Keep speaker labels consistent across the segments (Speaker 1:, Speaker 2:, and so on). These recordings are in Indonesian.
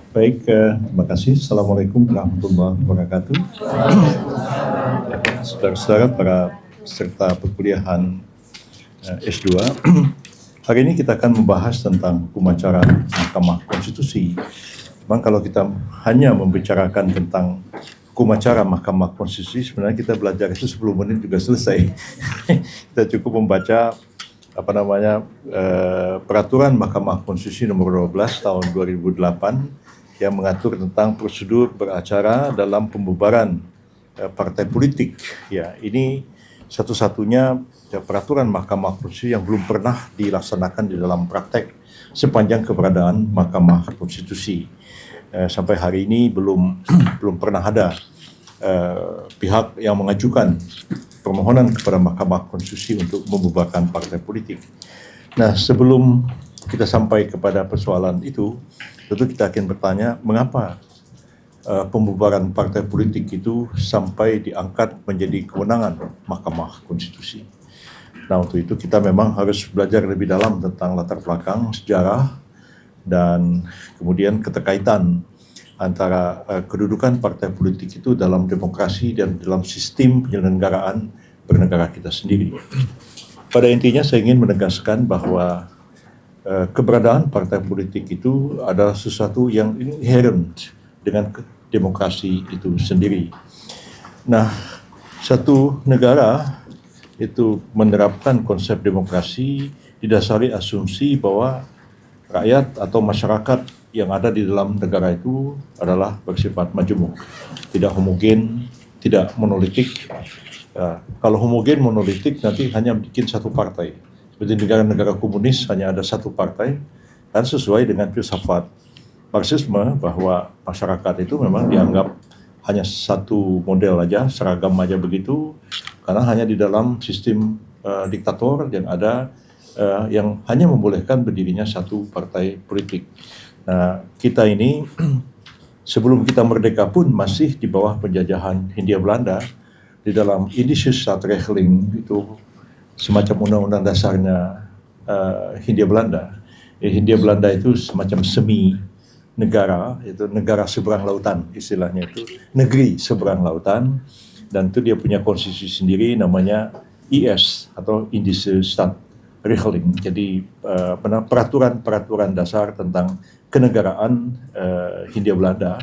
Speaker 1: Baik, terima kasih. Assalamualaikum warahmatullahi wabarakatuh. Saudara-saudara para peserta perkuliahan S2, hari ini kita akan membahas tentang hukum acara Mahkamah Konstitusi. Memang kalau kita hanya membicarakan tentang hukum acara Mahkamah Konstitusi, sebenarnya kita belajar itu 10 menit juga selesai. Kita cukup membaca peraturan Mahkamah Konstitusi nomor 12 tahun 2008 yang mengatur tentang prosedur beracara dalam pembubaran partai politik. Ya, ini satu-satunya peraturan Mahkamah Konstitusi yang belum pernah dilaksanakan di dalam praktek sepanjang keberadaan Mahkamah Konstitusi. Sampai hari ini belum pernah ada pihak yang mengajukan permohonan kepada Mahkamah Konstitusi untuk membubarkan partai politik. Nah, sebelum kita sampai kepada persoalan itu, tentu kita akan bertanya mengapa pembubaran partai politik itu sampai diangkat menjadi kewenangan Mahkamah Konstitusi. Nah, untuk itu kita memang harus belajar lebih dalam tentang latar belakang, sejarah, dan kemudian keterkaitan antara kedudukan partai politik itu dalam demokrasi dan dalam sistem penyelenggaraan bernegara kita sendiri. Pada intinya saya ingin menegaskan bahwa keberadaan partai politik itu adalah sesuatu yang inherent dengan demokrasi itu sendiri. Nah, satu negara itu menerapkan konsep demokrasi didasari asumsi bahwa rakyat atau masyarakat yang ada di dalam negara itu adalah bersifat majemuk, tidak homogen, tidak monolitik. Kalau homogen monolitik nanti hanya bikin satu partai. Seperti negara-negara komunis hanya ada satu partai, dan sesuai dengan filsafat Marxisme bahwa masyarakat itu memang dianggap hanya satu model aja, seragam aja begitu, karena hanya di dalam sistem diktator yang ada yang hanya membolehkan berdirinya satu partai politik. Nah, kita ini sebelum kita merdeka pun masih di bawah penjajahan Hindia Belanda. Di dalam Indische Staatregeling itu semacam undang-undang dasarnya Hindia Belanda. Hindia Belanda itu semacam semi negara, itu negara seberang lautan istilahnya, itu negeri seberang lautan, dan itu dia punya konstitusi sendiri namanya IS atau Indische Staatregeling. Jadi peraturan dasar tentang kenegaraan Hindia Belanda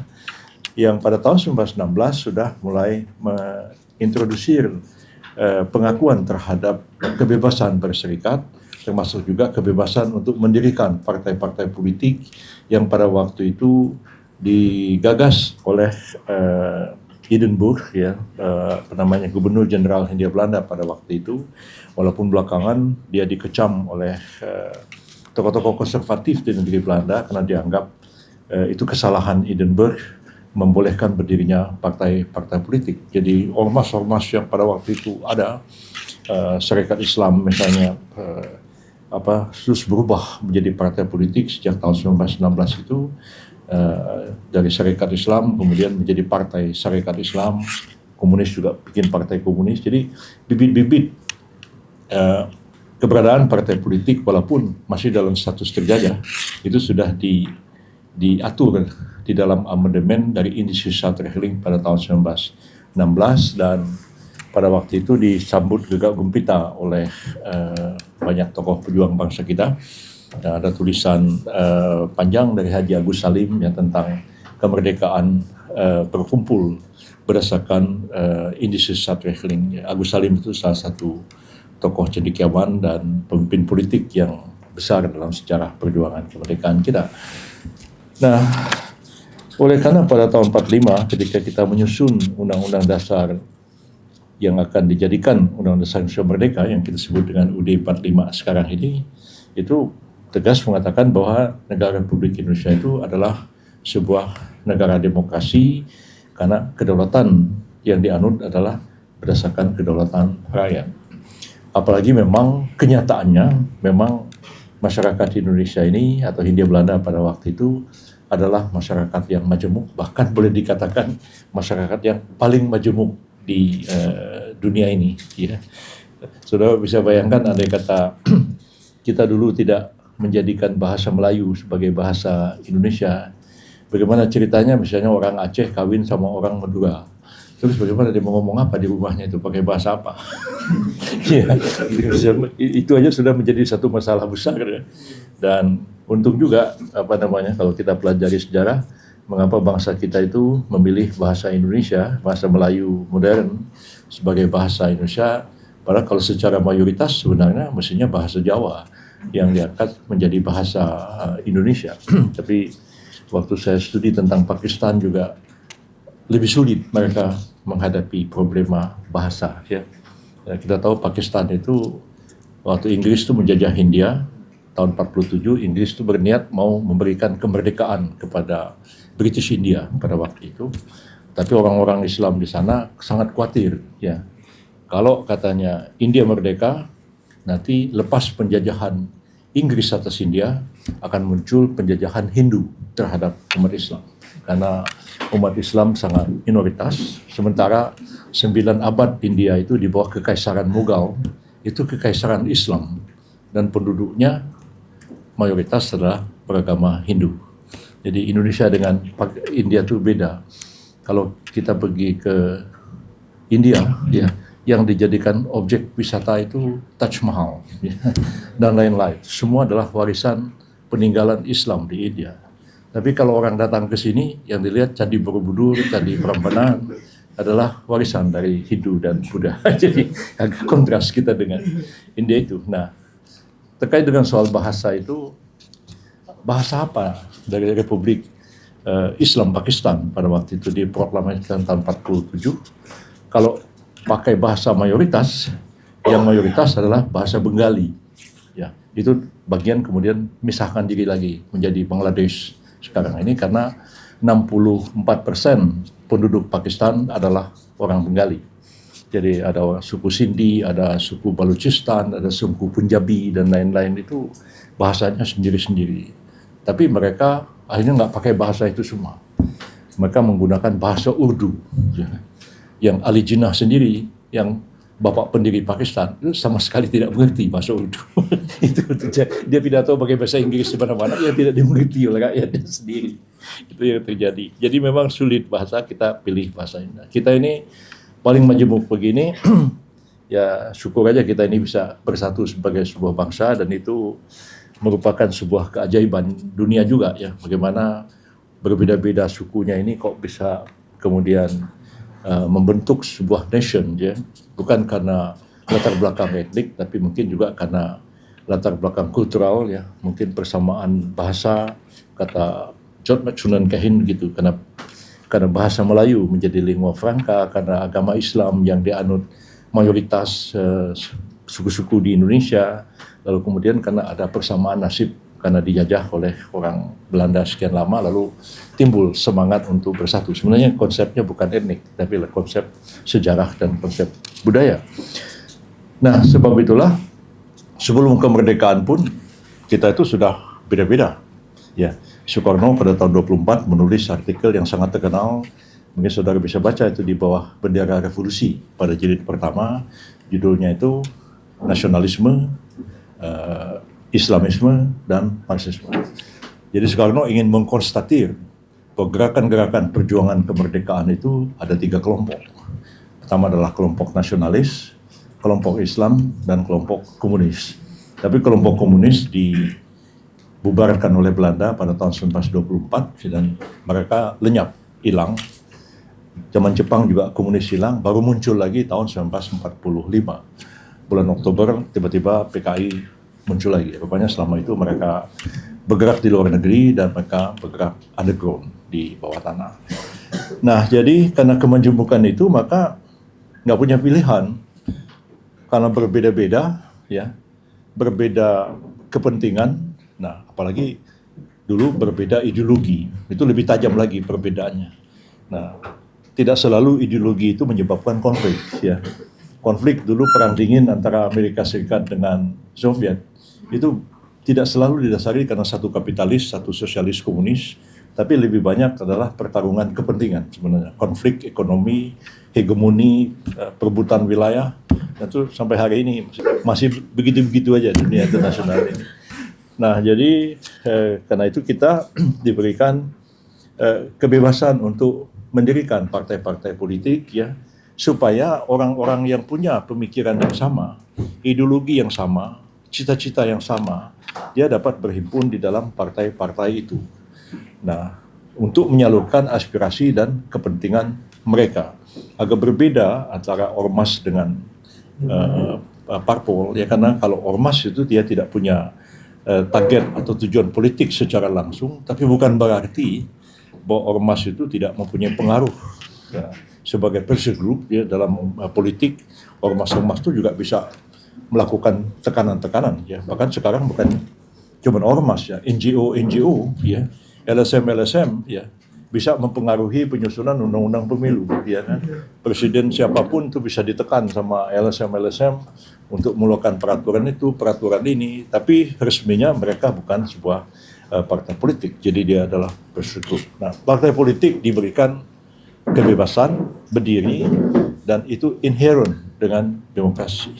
Speaker 1: yang pada tahun 1916 sudah mulai mengintrodusir pengakuan terhadap kebebasan berserikat, termasuk juga kebebasan untuk mendirikan partai-partai politik yang pada waktu itu digagas oleh Hindenburg, Gubernur Jenderal Hindia Belanda pada waktu itu, walaupun belakangan dia dikecam oleh tokoh-tokoh konservatif di negeri Belanda karena dianggap itu kesalahan Hindenburg membolehkan berdirinya partai-partai politik. Jadi ormas-ormas yang pada waktu itu ada, Serikat Islam misalnya, terus berubah menjadi partai politik sejak tahun 1916 itu, dari Serikat Islam kemudian menjadi Partai Serikat Islam, komunis juga bikin partai komunis. Jadi bibit-bibit keberadaan partai politik walaupun masih dalam status terjajah itu sudah diatur di dalam amandemen dari Indische Staatregeling pada tahun 1916, dan pada waktu itu disambut gegap gempita oleh banyak tokoh pejuang bangsa kita. Dan ada tulisan panjang dari Haji Agus Salim yang tentang kemerdekaan berkumpul berdasarkan Indische Staatregeling. Agus Salim itu salah satu tokoh cendekiawan dan pemimpin politik yang besar dalam sejarah perjuangan kemerdekaan kita. Nah, oleh karena pada tahun 45 ketika kita menyusun Undang-Undang Dasar yang akan dijadikan Undang-Undang Dasar Indonesia Merdeka yang kita sebut dengan UUD 45 sekarang ini, itu tegas mengatakan bahwa negara Republik Indonesia itu adalah sebuah negara demokrasi karena kedaulatan yang dianut adalah berdasarkan kedaulatan rakyat. Apalagi memang kenyataannya memang masyarakat Indonesia ini atau Hindia Belanda pada waktu itu adalah masyarakat yang majemuk, bahkan boleh dikatakan masyarakat yang paling majemuk di dunia ini. Ya. Saudara bisa bayangkan andai kata kita dulu tidak menjadikan bahasa Melayu sebagai bahasa Indonesia, bagaimana ceritanya misalnya orang Aceh kawin sama orang Madura. Terus bagaimana dia mau ngomong apa di rumahnya itu, pakai bahasa apa? Ya, itu aja sudah menjadi satu masalah besar. Ya. Dan untung juga kalau kita pelajari sejarah, mengapa bangsa kita itu memilih bahasa Indonesia, bahasa Melayu modern sebagai bahasa Indonesia, padahal kalau secara mayoritas sebenarnya mestinya bahasa Jawa yang diangkat menjadi bahasa Indonesia. Tapi waktu saya studi tentang Pakistan juga lebih sulit mereka menghadapi problema bahasa. Ya. Kita tahu Pakistan itu waktu Inggris itu menjajah Hindia tahun 47, Inggris itu berniat mau memberikan kemerdekaan kepada British India pada waktu itu. Tapi orang-orang Islam di sana sangat khawatir. Ya. Kalau katanya India merdeka, nanti lepas penjajahan Inggris atas India akan muncul penjajahan Hindu terhadap umat Islam. Karena umat Islam sangat minoritas, sementara 9 abad India itu di bawah kekaisaran Mughal, itu kekaisaran Islam, dan penduduknya mayoritas adalah beragama Hindu. Jadi Indonesia dengan India itu beda. Kalau kita pergi ke India, ya, yang dijadikan objek wisata itu Taj Mahal, ya, dan lain-lain. Semua adalah warisan peninggalan Islam di India. Tapi kalau orang datang ke sini, yang dilihat Candi Borobudur, Candi Prambanan adalah warisan dari Hindu dan Buddha. Jadi agak kontras kita dengan India itu. Nah, terkait dengan soal bahasa itu, bahasa apa dari Republik Islam Pakistan pada waktu itu diproklamasikan tahun 47? Kalau pakai bahasa mayoritas, yang mayoritas adalah bahasa Bengali. Ya, itu bagian kemudian misahkan diri lagi menjadi Bangladesh sekarang ini karena 64% penduduk Pakistan adalah orang Bengali. Jadi ada suku Sindhi, ada suku Balochistan, ada suku Punjabi dan lain-lain, itu bahasanya sendiri-sendiri. Tapi mereka akhirnya nggak pakai bahasa itu semua. Mereka menggunakan bahasa Urdu, yang Ali Jinnah sendiri, yang bapak pendiri Pakistan, itu sama sekali tidak mengerti bahasa Urdu. Dia pidato pakai bahasa Inggris di mana-mana, yang tidak dimengerti oleh rakyatnya sendiri. Itu yang terjadi. Jadi memang sulit bahasa, kita pilih bahasa ini. Kita ini paling majemuk begini, ya syukur aja kita ini bisa bersatu sebagai sebuah bangsa, dan itu merupakan sebuah keajaiban dunia juga, ya. Bagaimana berbeda-beda sukunya ini kok bisa kemudian membentuk sebuah nation, ya, bukan karena latar belakang etnik, tapi mungkin juga karena latar belakang kultural, ya, mungkin persamaan bahasa, kata George Macunan Kahin gitu, karena bahasa Melayu menjadi lingua franca, karena agama Islam yang dianut mayoritas suku-suku di Indonesia, lalu kemudian karena ada persamaan nasib karena dijajah oleh orang Belanda sekian lama, lalu timbul semangat untuk bersatu. Sebenarnya konsepnya bukan etnik, tapi konsep sejarah dan konsep budaya. Nah, sebab itulah sebelum kemerdekaan pun kita itu sudah beda-beda. Ya, Soekarno pada tahun 24 menulis artikel yang sangat terkenal, mungkin saudara bisa baca itu di bawah bendera revolusi pada jilid pertama, judulnya itu Nasionalisme, Islamisme, dan Marxisme. Jadi Soekarno ingin mengkonstatir bahwa gerakan-gerakan perjuangan kemerdekaan itu ada 3 kelompok. Pertama adalah kelompok nasionalis, kelompok Islam, dan kelompok komunis. Tapi kelompok komunis dibubarkan oleh Belanda pada tahun 1924 dan mereka lenyap, hilang. Zaman Jepang juga komunis hilang, baru muncul lagi tahun 1945. Bulan Oktober tiba-tiba PKI muncul lagi. Rupanya selama itu mereka bergerak di luar negeri dan mereka bergerak underground di bawah tanah. Nah, jadi karena kemajemukan itu maka nggak punya pilihan, karena berbeda-beda, ya, berbeda kepentingan. Nah, apalagi dulu berbeda ideologi, itu lebih tajam lagi perbedaannya. Nah, tidak selalu ideologi itu menyebabkan konflik, ya. Konflik dulu perang dingin antara Amerika Serikat dengan Soviet itu tidak selalu didasari karena satu kapitalis, satu sosialis komunis, tapi lebih banyak adalah pertarungan kepentingan sebenarnya, konflik ekonomi, hegemoni, perebutan wilayah. Dan itu sampai hari ini masih begitu-begitu aja dunia internasional ini. Nah, jadi karena itu kita diberikan kebebasan untuk mendirikan partai-partai politik ya, supaya orang-orang yang punya pemikiran yang sama, ideologi yang sama, cita-cita yang sama, dia dapat berhimpun di dalam partai-partai itu. Nah, untuk menyalurkan aspirasi dan kepentingan mereka. Agak berbeda antara ormas dengan parpol, ya, karena kalau ormas itu dia tidak punya target atau tujuan politik secara langsung, tapi bukan berarti bahwa ormas itu tidak mempunyai pengaruh ya. Sebagai pressure group ya, dalam politik, ormas-ormas itu juga bisa melakukan tekanan-tekanan ya. Bahkan sekarang bukan cuma ormas ya, NGO ya, LSM ya, bisa mempengaruhi penyusunan undang-undang pemilu ya kan. Presiden siapapun itu bisa ditekan sama LSM untuk melakukan peraturan ini, tapi resminya mereka bukan sebuah partai politik, jadi dia adalah persekutu. Nah, partai politik diberikan kebebasan berdiri dan itu inherent dengan demokrasi.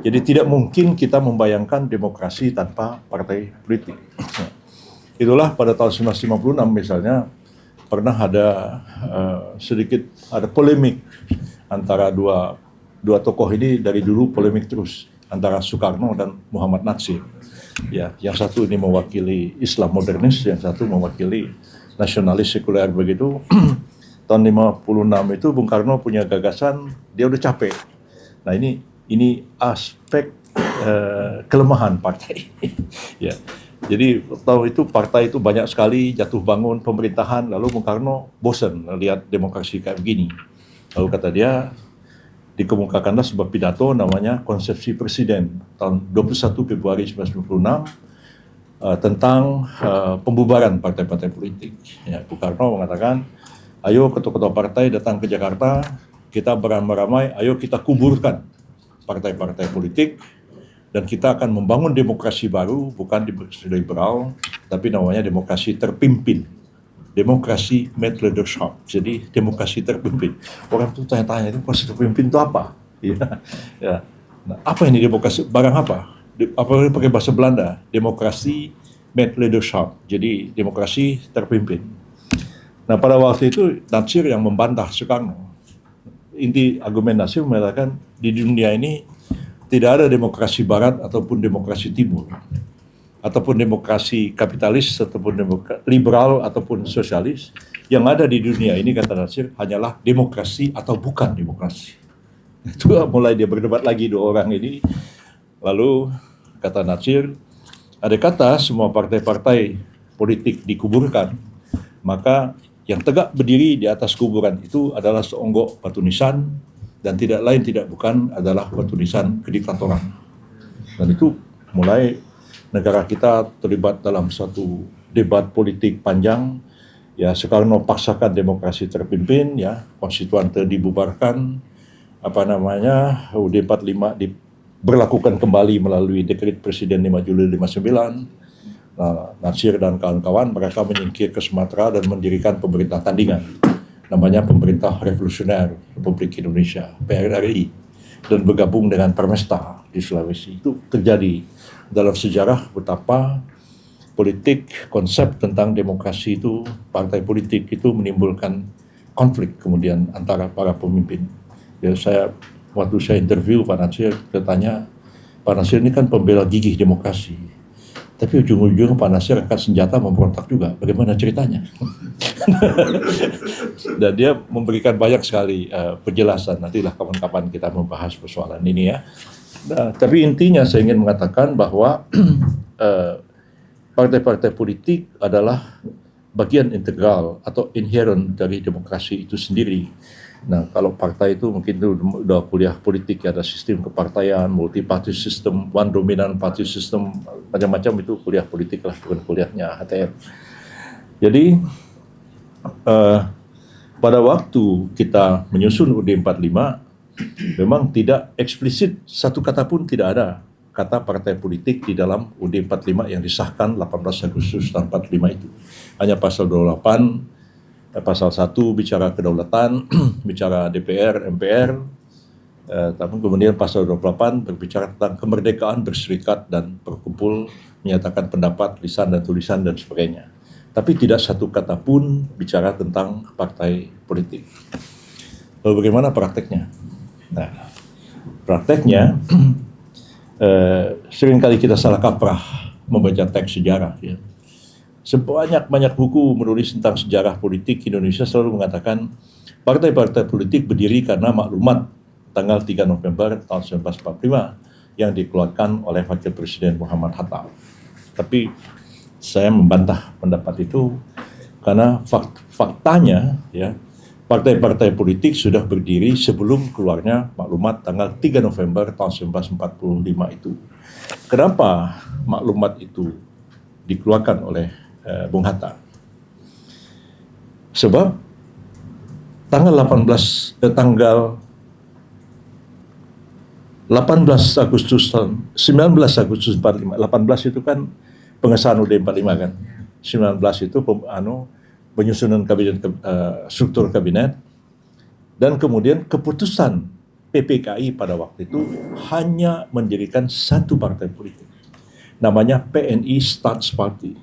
Speaker 1: Jadi tidak mungkin kita membayangkan demokrasi tanpa partai politik. Nah, itulah pada tahun 1956 misalnya pernah ada sedikit polemik antara dua tokoh ini, dari dulu polemik terus, antara Soekarno dan Muhammad Natsir. Ya, yang satu ini mewakili Islam modernis, yang satu mewakili nasionalis sekuler begitu. Tahun 56 itu Bung Karno punya gagasan, dia udah capek. Nah, ini aspek kelemahan partai. Ya. Jadi tahu itu partai itu banyak sekali jatuh bangun pemerintahan, lalu Bung Karno bosan lihat demokrasi kayak begini. Lalu kata dia, dikemukakanlah sebuah pidato namanya Konsepsi Presiden tahun 21 Februari 1996 tentang pembubaran partai-partai politik. Ya, Bung Karno mengatakan, ayo ketua-ketua partai datang ke Jakarta, kita beramai-ramai, ayo kita kuburkan partai-partai politik, dan kita akan membangun demokrasi baru, bukan demokrasi liberal, tapi namanya demokrasi terpimpin. Demokrasi made leadership, jadi demokrasi terpimpin. Orang tuh tanya-tanya, demokrasi terpimpin itu apa? Ya, ya. Nah, apa ini demokrasi? Barang apa? Apalagi pakai bahasa Belanda, demokrasi made leadership, jadi demokrasi terpimpin. Nah, pada waktu itu Natsir yang membantah Soekarno. Inti argumen Natsir mengatakan di dunia ini tidak ada demokrasi barat ataupun demokrasi timur, ataupun demokrasi kapitalis, ataupun liberal, ataupun sosialis. Yang ada di dunia ini, kata Natsir, hanyalah demokrasi atau bukan demokrasi. Itu mulai dia berdebat lagi dua orang ini. Lalu kata Natsir, ada kata semua partai-partai politik dikuburkan, maka yang tegak berdiri di atas kuburan itu adalah seonggok batu nisan, dan tidak lain tidak bukan adalah batu nisan kediktatoran. Dan itu mulai negara kita terlibat dalam suatu debat politik panjang. Ya, Soekarno paksakan demokrasi terpimpin, ya, konstituante dibubarkan, UUD 45 diberlakukan kembali melalui dekret Presiden 5 Juli 59. Nah, Natsir dan kawan-kawan mereka menyingkir ke Sumatera dan mendirikan pemerintah tandingan, namanya Pemerintah Revolusioner Republik Indonesia, PRRI, dan bergabung dengan Permesta di Sulawesi. Itu terjadi dalam sejarah betapa politik, konsep tentang demokrasi itu, partai politik itu menimbulkan konflik kemudian antara para pemimpin. Ya, waktu saya interview Pak Natsir, saya tanya, Pak Natsir ini kan pembela gigih demokrasi, tapi ujung-ujung Pak Natsir angkat senjata memberontak juga. Bagaimana ceritanya? Dan dia memberikan banyak sekali penjelasan. Nantilah kapan-kapan kita membahas persoalan ini ya. Nah, tapi intinya saya ingin mengatakan bahwa partai-partai politik adalah bagian integral atau inherent dari demokrasi itu sendiri. Nah, kalau partai itu mungkin itu udah kuliah politik, ada sistem kepartaian, multi party system, one dominant party system, macam-macam, itu kuliah politik lah, bukan kuliahnya HTM. Jadi pada waktu kita menyusun UUD 45, memang tidak eksplisit, satu kata pun tidak ada kata partai politik di dalam UUD 45 yang disahkan 18 Agustus tahun 45 itu. Hanya pasal 28, pasal 1 bicara kedaulatan, bicara DPR, MPR, tapi kemudian pasal 28 berbicara tentang kemerdekaan berserikat dan berkumpul, menyatakan pendapat, lisan dan tulisan dan sebagainya. tapi tidak satu kata pun bicara tentang partai politik. Lalu bagaimana prakteknya? Nah, prakteknya seringkali kita salah kaprah membaca teks sejarah. Ya. Sebanyak-banyak buku menulis tentang sejarah politik Indonesia selalu mengatakan partai-partai politik berdiri karena maklumat tanggal 3 November tahun 1945 yang dikeluarkan oleh Wakil Presiden Muhammad Hatta. Tapi saya membantah pendapat itu karena faktanya ya partai-partai politik sudah berdiri sebelum keluarnya maklumat tanggal 3 November tahun 1945 itu. Kenapa maklumat itu dikeluarkan oleh Bung Hatta? Sebab tanggal 18 Agustus 19 Agustus 45. 18 itu kan pengesahan UUD 45 kan. 19 itu penyusunan kabinet, struktur kabinet, dan kemudian keputusan PPKI pada waktu itu hanya mendirikan satu partai politik, namanya PNI Staats Party,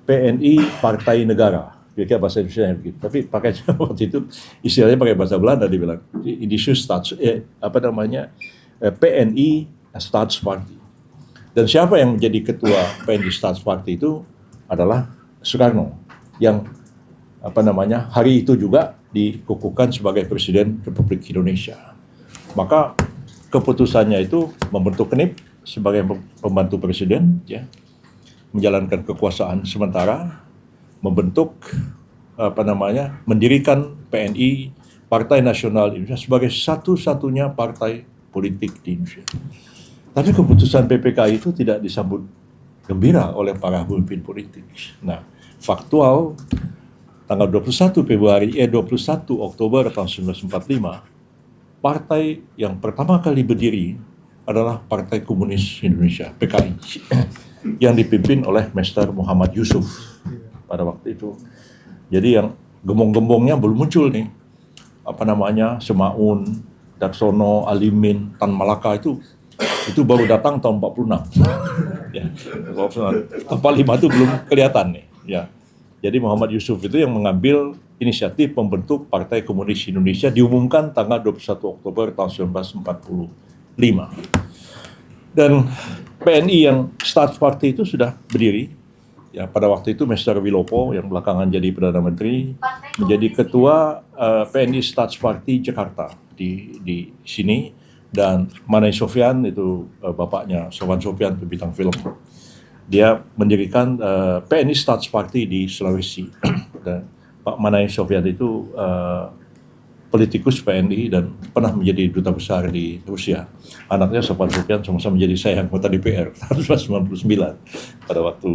Speaker 1: PNI Partai Negara, kira-kira bahasa Indonesia begitu. Tapi pakai waktu itu istilahnya pakai bahasa Belanda, dibilang Indische Staats, PNI Staats Party. Dan siapa yang menjadi ketua PNI Staats Party itu adalah Soekarno, yang hari itu juga dikukuhkan sebagai Presiden Republik Indonesia. Maka keputusannya itu membentuk KNIP sebagai pembantu presiden, ya, menjalankan kekuasaan sementara, membentuk mendirikan PNI Partai Nasional Indonesia sebagai satu-satunya partai politik di Indonesia. Tapi keputusan PPKI itu tidak disambut gembira oleh para pemimpin politik. Nah, faktual tanggal 21 Oktober tahun 1945, partai yang pertama kali berdiri adalah Partai Komunis Indonesia, PKI, yang dipimpin oleh Mr. Muhammad Yusuf pada waktu itu. Jadi yang gembong-gembongnya belum muncul nih, Semaun, Daksono, Alimin, Tan Malaka itu baru datang tahun 46. Ya, 45 itu belum kelihatan nih. Ya. Jadi Muhammad Yusuf itu yang mengambil inisiatif membentuk Partai Komunis Indonesia, diumumkan tanggal 21 Oktober tahun 1945. Dan PNI yang Staats Party itu sudah berdiri. Ya, pada waktu itu Mr. Wilopo yang belakangan jadi Perdana Menteri menjadi ketua PNI Staats Party Jakarta di sini, dan Manai Sofyan itu bapaknya Sofwan Sofyan, bintang film. Dia mendirikan PNI Staats Party di Sulawesi. Dan Pak Manai Sofyan itu politikus PNI dan pernah menjadi duta besar di Rusia. Anaknya Sofwan Sofyan sama-sama menjadi saya anggota DPR tahun 1999 pada waktu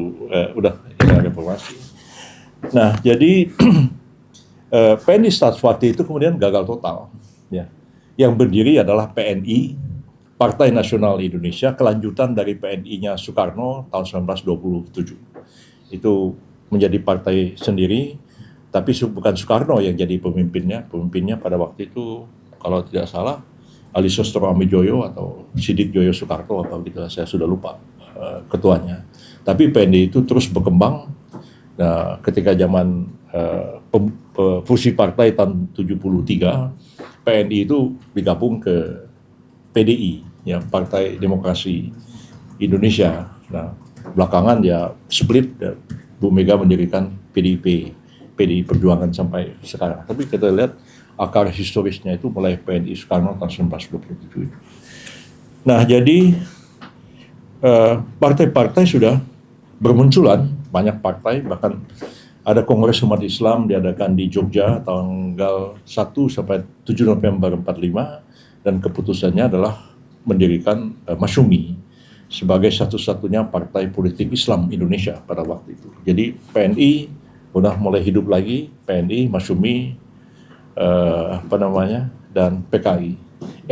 Speaker 1: udah era reformasi. Nah, jadi PNI Staats Party itu kemudian gagal total. Ya. Yang berdiri adalah PNI, Partai Nasional Indonesia, kelanjutan dari PNI-nya Soekarno tahun 1927. Itu menjadi partai sendiri, tapi bukan Soekarno yang jadi pemimpinnya. Pemimpinnya pada waktu itu, kalau tidak salah, Ali Sostro Amijoyo atau Sidik Joyo Soekarno, apa gitu, saya sudah lupa ketuanya. Tapi PNI itu terus berkembang. Nah, ketika zaman fusi partai tahun 73, PNI itu digabung ke PDI, ya, Partai Demokrasi Indonesia. Nah, belakangan ya split, ya, Bu Mega mendirikan PDI Perjuangan sampai sekarang. Tapi kita lihat akar historisnya itu mulai PNI Soekarno tahun 1927. Nah, jadi partai-partai sudah bermunculan, banyak partai, bahkan ada Kongres Umat Islam diadakan di Jogja tanggal 1 sampai 7 November 45, dan keputusannya adalah mendirikan Masyumi sebagai satu-satunya partai politik Islam Indonesia pada waktu itu. Jadi PNI udah mulai hidup lagi, PNI, Masyumi, dan PKI.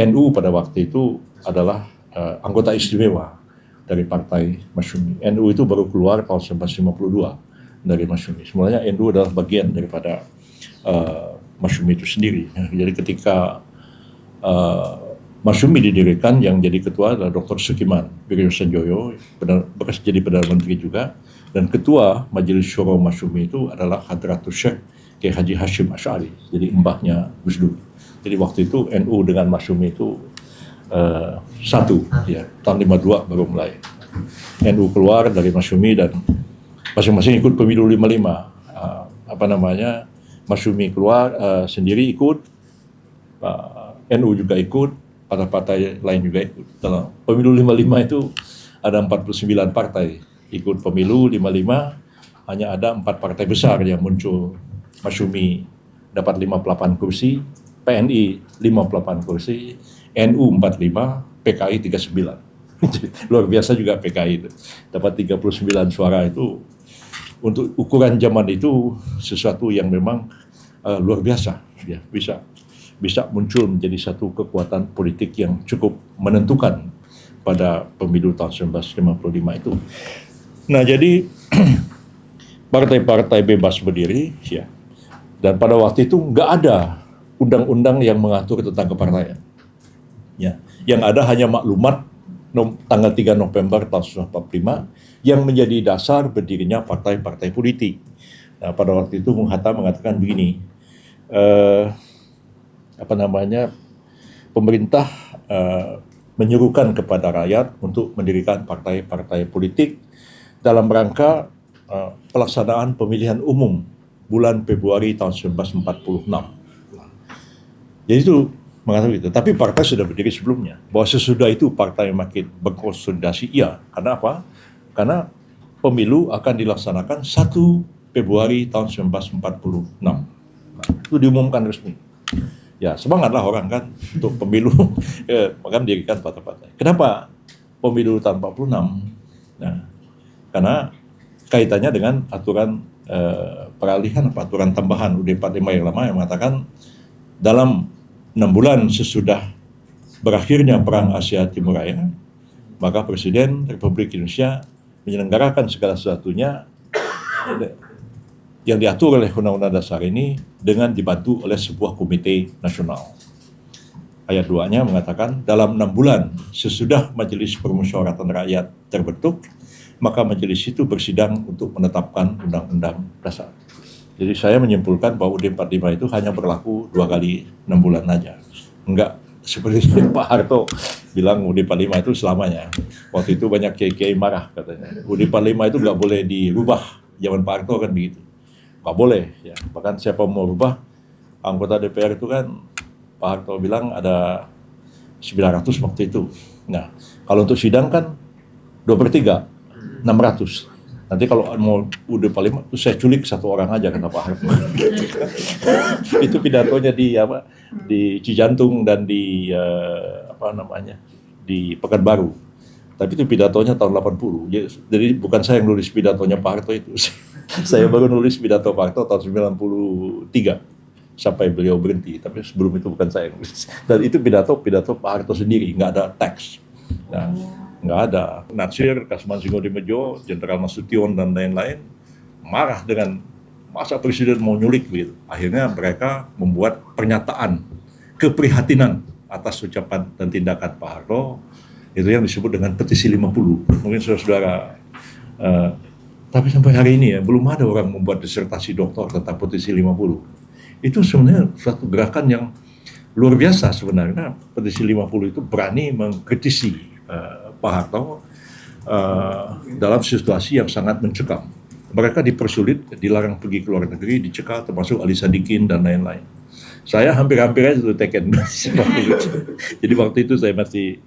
Speaker 1: NU pada waktu itu adalah anggota istimewa dari partai Masyumi. NU itu baru keluar tahun 1952 dari Masyumi. Sebenarnya NU adalah bagian daripada Masyumi itu sendiri. Jadi ketika Masyumi didirikan, yang jadi ketua adalah Dr. Sukiman Wirosanjoyo, bekas jadi Perdana Menteri juga. Dan ketua Majelis Syuro Masyumi itu adalah Hadratus Syekh Kiai Haji Hashim Asy'ari, jadi mbahnya Gus Dur. Jadi waktu itu NU dengan Masyumi itu satu, ya, tahun 52 baru mulai. NU keluar dari Masyumi dan masing-masing ikut pemilu 55. Masyumi keluar sendiri ikut, NU juga ikut, partai-partai lain juga ikut. Dalam pemilu 55 itu ada 49 partai ikut pemilu 55, hanya ada 4 partai besar yang muncul. Masyumi dapat 58 kursi, PNI 58 kursi, NU 45, PKI 39. Luar biasa juga PKI itu. Dapat 39 suara itu untuk ukuran zaman itu sesuatu yang memang luar biasa, ya, bisa muncul menjadi satu kekuatan politik yang cukup menentukan pada pemilu tahun 1955 itu. Nah, jadi partai-partai bebas berdiri, ya, dan pada waktu itu nggak ada undang-undang yang mengatur tentang kepartaian. Ya, yang ada hanya maklumat tanggal 3 November tahun 1945 yang menjadi dasar berdirinya partai-partai politik. Nah, pada waktu itu Bung Hatta mengatakan begini, pemerintah menyuruhkan kepada rakyat untuk mendirikan partai-partai politik dalam rangka pelaksanaan pemilihan umum bulan Februari tahun 1946. Jadi itu mengatakan itu. Tapi partai sudah berdiri sebelumnya. Bahwa sesudah itu partai makin berkonsolidasi, iya. Karena apa? Karena pemilu akan dilaksanakan 1 Februari tahun 1946. Nah, itu diumumkan resmi. Ya, semangatlah orang kan untuk pemilu, maka mendirikan partai-partai. Kenapa pemilu tahun 46? Nah, karena kaitannya dengan aturan peralihan, aturan tambahan UUD 45 yang lama yang mengatakan dalam 6 bulan sesudah berakhirnya Perang Asia Timur Raya, maka Presiden Republik Indonesia menyelenggarakan segala sesuatunya yang diatur oleh Undang-Undang Dasar ini dengan dibantu oleh sebuah komite nasional. Ayat 2-nya mengatakan dalam 6 bulan sesudah Majelis Permusyawaratan Rakyat terbentuk, maka majelis itu bersidang untuk menetapkan Undang-Undang Dasar. Jadi saya menyimpulkan bahwa UUD 45 itu hanya berlaku 2 kali 6 bulan aja. Enggak seperti Pak Harto bilang UUD 45 itu selamanya. Waktu itu banyak kiai-kiai marah katanya. UUD 45 itu nggak boleh dirubah. Zaman Pak Harto kan begitu. Nggak boleh. Ya. Bahkan siapa mau rubah, anggota DPR itu kan Pak Harto bilang ada 900 waktu itu. Nah, kalau untuk sidang kan 2/3, 600. Nanti kalau mau UUD 45 saya culik 1 orang aja kata Pak Harto. Itu pidatonya di Cijantung dan di di Pekanbaru. Tapi itu pidatonya tahun 80. Jadi bukan saya yang nulis pidatonya Pak Harto itu. Saya baru nulis pidato Pak Harto tahun 93 sampai beliau berhenti. Tapi sebelum itu bukan saya yang nulis. Dan itu pidato Pak Harto sendiri, nggak ada teks. Nah, nggak ada. Natsir, Kasman Singodimedjo, Jenderal Nasution dan lain-lain marah dengan masa presiden mau nyulik begitu. Akhirnya mereka membuat pernyataan keprihatinan atas ucapan dan tindakan Pak Harto. Itu yang disebut dengan petisi 50. Mungkin saudara-saudara, tapi sampai hari ini ya belum ada orang membuat disertasi doktor tentang petisi 50. Itu sebenarnya suatu gerakan yang luar biasa sebenarnya. Petisi 50 itu berani mengkritisi Pak Harto dalam situasi yang sangat mencekam. Mereka dipersulit, dilarang pergi ke luar negeri, dicekal, termasuk Ali Sadikin dan lain-lain. Saya hampir-hampir aja tuh teken. Jadi waktu itu saya masih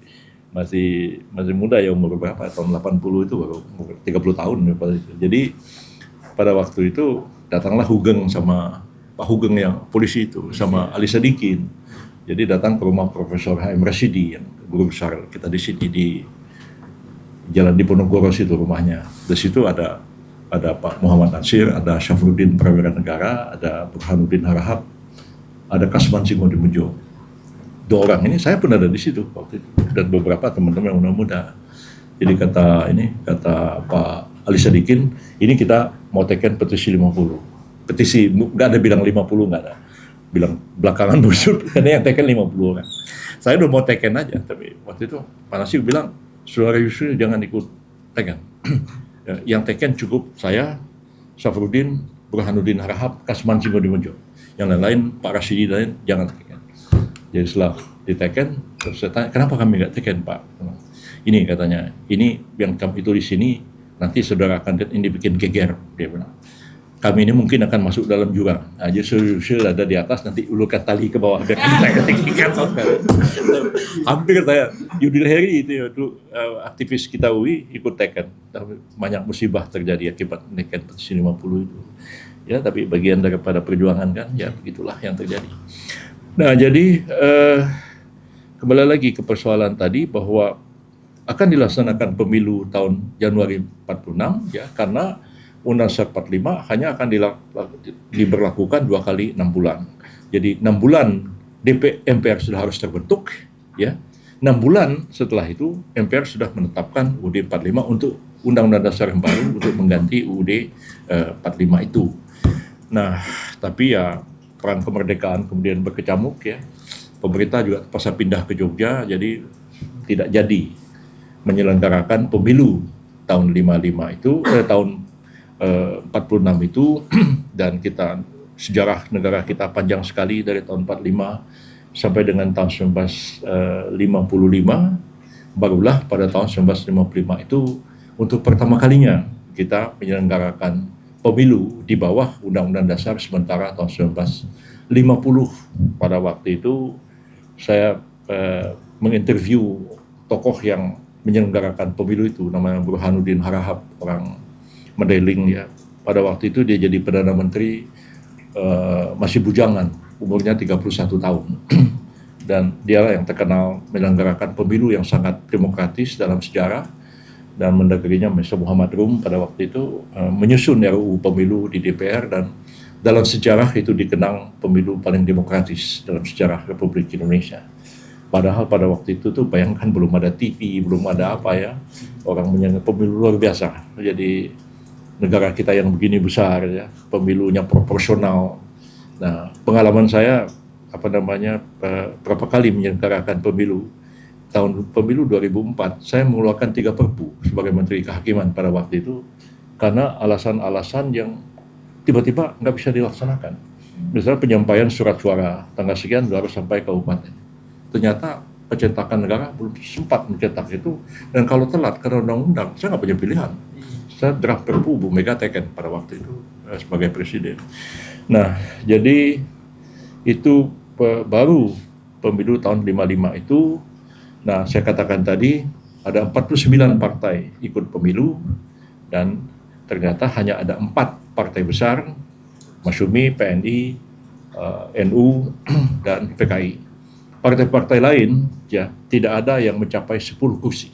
Speaker 1: muda ya, umur berapa? Tahun 80 itu baru umur 30 tahun. Jadi pada waktu itu datanglah Hugeng sama Pak Hugeng yang polisi itu sama Ali Sadikin. Jadi datang ke rumah Profesor H.M. Rashidi yang guru besar kita di sini di Jalan Diponegoro situ rumahnya. Di situ ada Pak Muhammad Natsir, ada Syafruddin Prawira Negara, ada Burhanuddin Harahap, ada Kasman Singodimedjo. 2 orang ini saya pun ada di situ waktu itu dan beberapa teman-teman muda-muda. Jadi kata Pak Ali Sadikin, ini kita mau teken petisi 50. Petisi nggak ada bilang 50, nggak ada. Bilang belakangan busur, karena yang teken 50 orang. Saya udah mau teken aja, tapi waktu itu Pak Nasir bilang, Saudara Yusril jangan ikut teken. Yang teken cukup saya, Safruddin, Burhanuddin Harahap, Kasman Singgodimejo. Yang lain-lain Pak Rasidi dan lain jangan teken. Jadi setelah diteken, terus saya tanya, kenapa kami nggak teken Pak? Ini katanya, ini yang kami tulis ini nanti saudara akan lihat ini bikin geger, dia bilang. Kami ini mungkin akan masuk dalam jurang. Nah, justru ada di atas, nanti ulurkan tali ke bawah. Hampir saya, Yudil Heri itu ya, aktivis kita UI ikut teken. Banyak musibah terjadi akibat teken petisi 50 itu. Ya, tapi bagian daripada perjuangan kan, ya begitulah yang terjadi. Nah, jadi kembali lagi ke persoalan tadi bahwa akan dilaksanakan pemilu tahun Januari 46 ya, karena Undang-Undang 45 hanya akan diberlakukan 2 kali 6 bulan. Jadi 6 bulan MPR sudah harus terbentuk, ya. 6 bulan setelah itu MPR sudah menetapkan UUD 45 untuk Undang-Undang Dasar yang baru untuk mengganti UUD 45 itu. Nah, tapi ya perang kemerdekaan kemudian berkecamuk ya. Pemerintah juga terpaksa pindah ke Jogja, jadi tidak jadi menyelenggarakan pemilu tahun 55 itu, tahun 46 itu, dan kita sejarah negara kita panjang sekali dari tahun 45 sampai dengan tahun 1955, barulah pada tahun 1955 itu untuk pertama kalinya kita menyelenggarakan pemilu di bawah Undang-Undang Dasar sementara tahun 1950. Pada waktu itu saya menginterview tokoh yang menyelenggarakan pemilu itu, namanya Burhanuddin Harahap, orang Mandailing ya. Pada waktu itu dia jadi Perdana Menteri, masih bujangan, umurnya 31 tahun. Dan dialah yang terkenal menyelenggarakan pemilu yang sangat demokratis dalam sejarah, dan mendagrinya Mr. Muhammad Rum pada waktu itu menyusun RUU pemilu di DPR, dan dalam sejarah itu dikenang pemilu paling demokratis dalam sejarah Republik Indonesia. Padahal pada waktu itu tuh bayangkan belum ada TV, belum ada apa ya, orang menyelenggarakan pemilu luar biasa. Jadi negara kita yang begini besar ya, pemilunya proporsional. Nah, pengalaman saya berapa kali menyelenggarakan pemilu. Tahun pemilu 2004 saya mengeluarkan 3 perpu sebagai Menteri Kehakiman pada waktu itu karena alasan-alasan yang tiba-tiba nggak bisa dilaksanakan. Misalnya penyampaian surat suara tanggal sekian harus sampai ke kabupaten. Ternyata pencetakan negara belum sempat mencetak itu, dan kalau telat karena undang-undang saya nggak punya pilihan. Saya draft perpu Bu Mega teken pada waktu itu sebagai presiden. Nah, jadi itu baru pemilu tahun 55 itu. Nah, saya katakan tadi ada 49 partai ikut pemilu, dan ternyata hanya ada 4 partai besar, Masyumi, PNI, NU, dan PKI. Partai-partai lain ya tidak ada yang mencapai 10 kursi.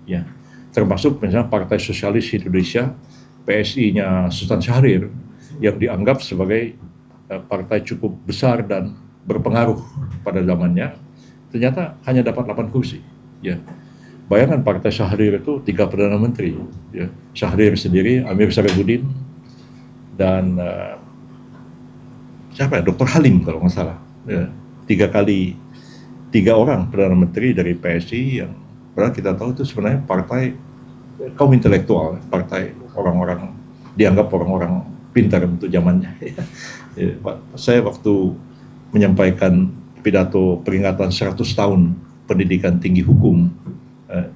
Speaker 1: Ya. Termasuk misalnya Partai Sosialis Indonesia, PSI-nya Sultan Syahrir, yang dianggap sebagai partai cukup besar dan berpengaruh pada zamannya, ternyata hanya dapat 8 kursi. Ya. Bayangkan Partai Syahrir itu 3 Perdana Menteri. Ya. Syahrir sendiri, Amir Syarifuddin, dan siapa ya? Dr. Halim kalau nggak salah. Ya. 3 orang Perdana Menteri dari PSI yang padahal kita tahu itu sebenarnya partai kaum intelektual, partai orang-orang dianggap orang-orang pintar untuk zamannya. Saya waktu menyampaikan pidato peringatan 100 tahun pendidikan tinggi hukum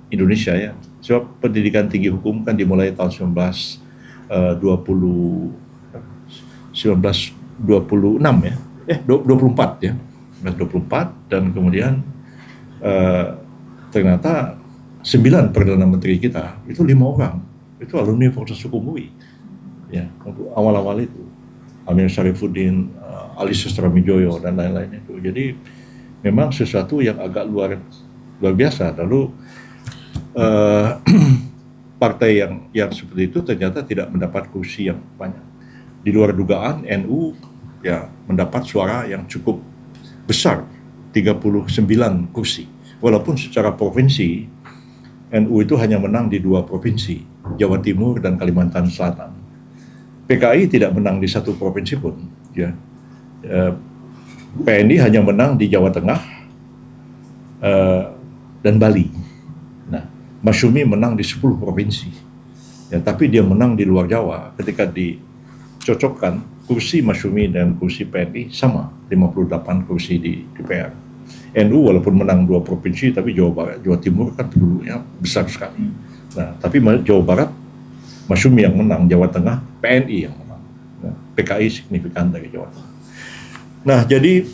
Speaker 1: Indonesia ya. Sebab pendidikan tinggi hukum kan dimulai tahun 1926 ya. 24 ya. 1924, dan kemudian ternyata 9 Perdana Menteri kita, itu 5 orang, itu alumni Fakultas Hukum UI. Ya, untuk awal-awal itu. Amir Syarifuddin, Ali Sustramijoyo, dan lain-lain itu. Jadi memang sesuatu yang agak luar biasa. Lalu partai yang seperti itu ternyata tidak mendapat kursi yang banyak. Di luar dugaan, NU ya mendapat suara yang cukup besar, 39 kursi. Walaupun secara provinsi NU itu hanya menang di 2 provinsi, Jawa Timur dan Kalimantan Selatan. PKI tidak menang di 1 provinsi pun. Ya. PNI hanya menang di Jawa Tengah dan Bali. Nah, Masyumi menang di 10 provinsi. Ya, tapi dia menang di luar Jawa ketika dicocokkan kursi Masyumi dan kursi PNI sama 58 kursi di DPR. NU walaupun menang 2 provinsi, tapi Jawa Barat, Jawa Timur kan penduduknya besar sekali. Nah, tapi Jawa Barat Masyumi yang menang, Jawa Tengah PNI yang menang. Nah, PKI signifikan dari Jawa Tengah. Nah, jadi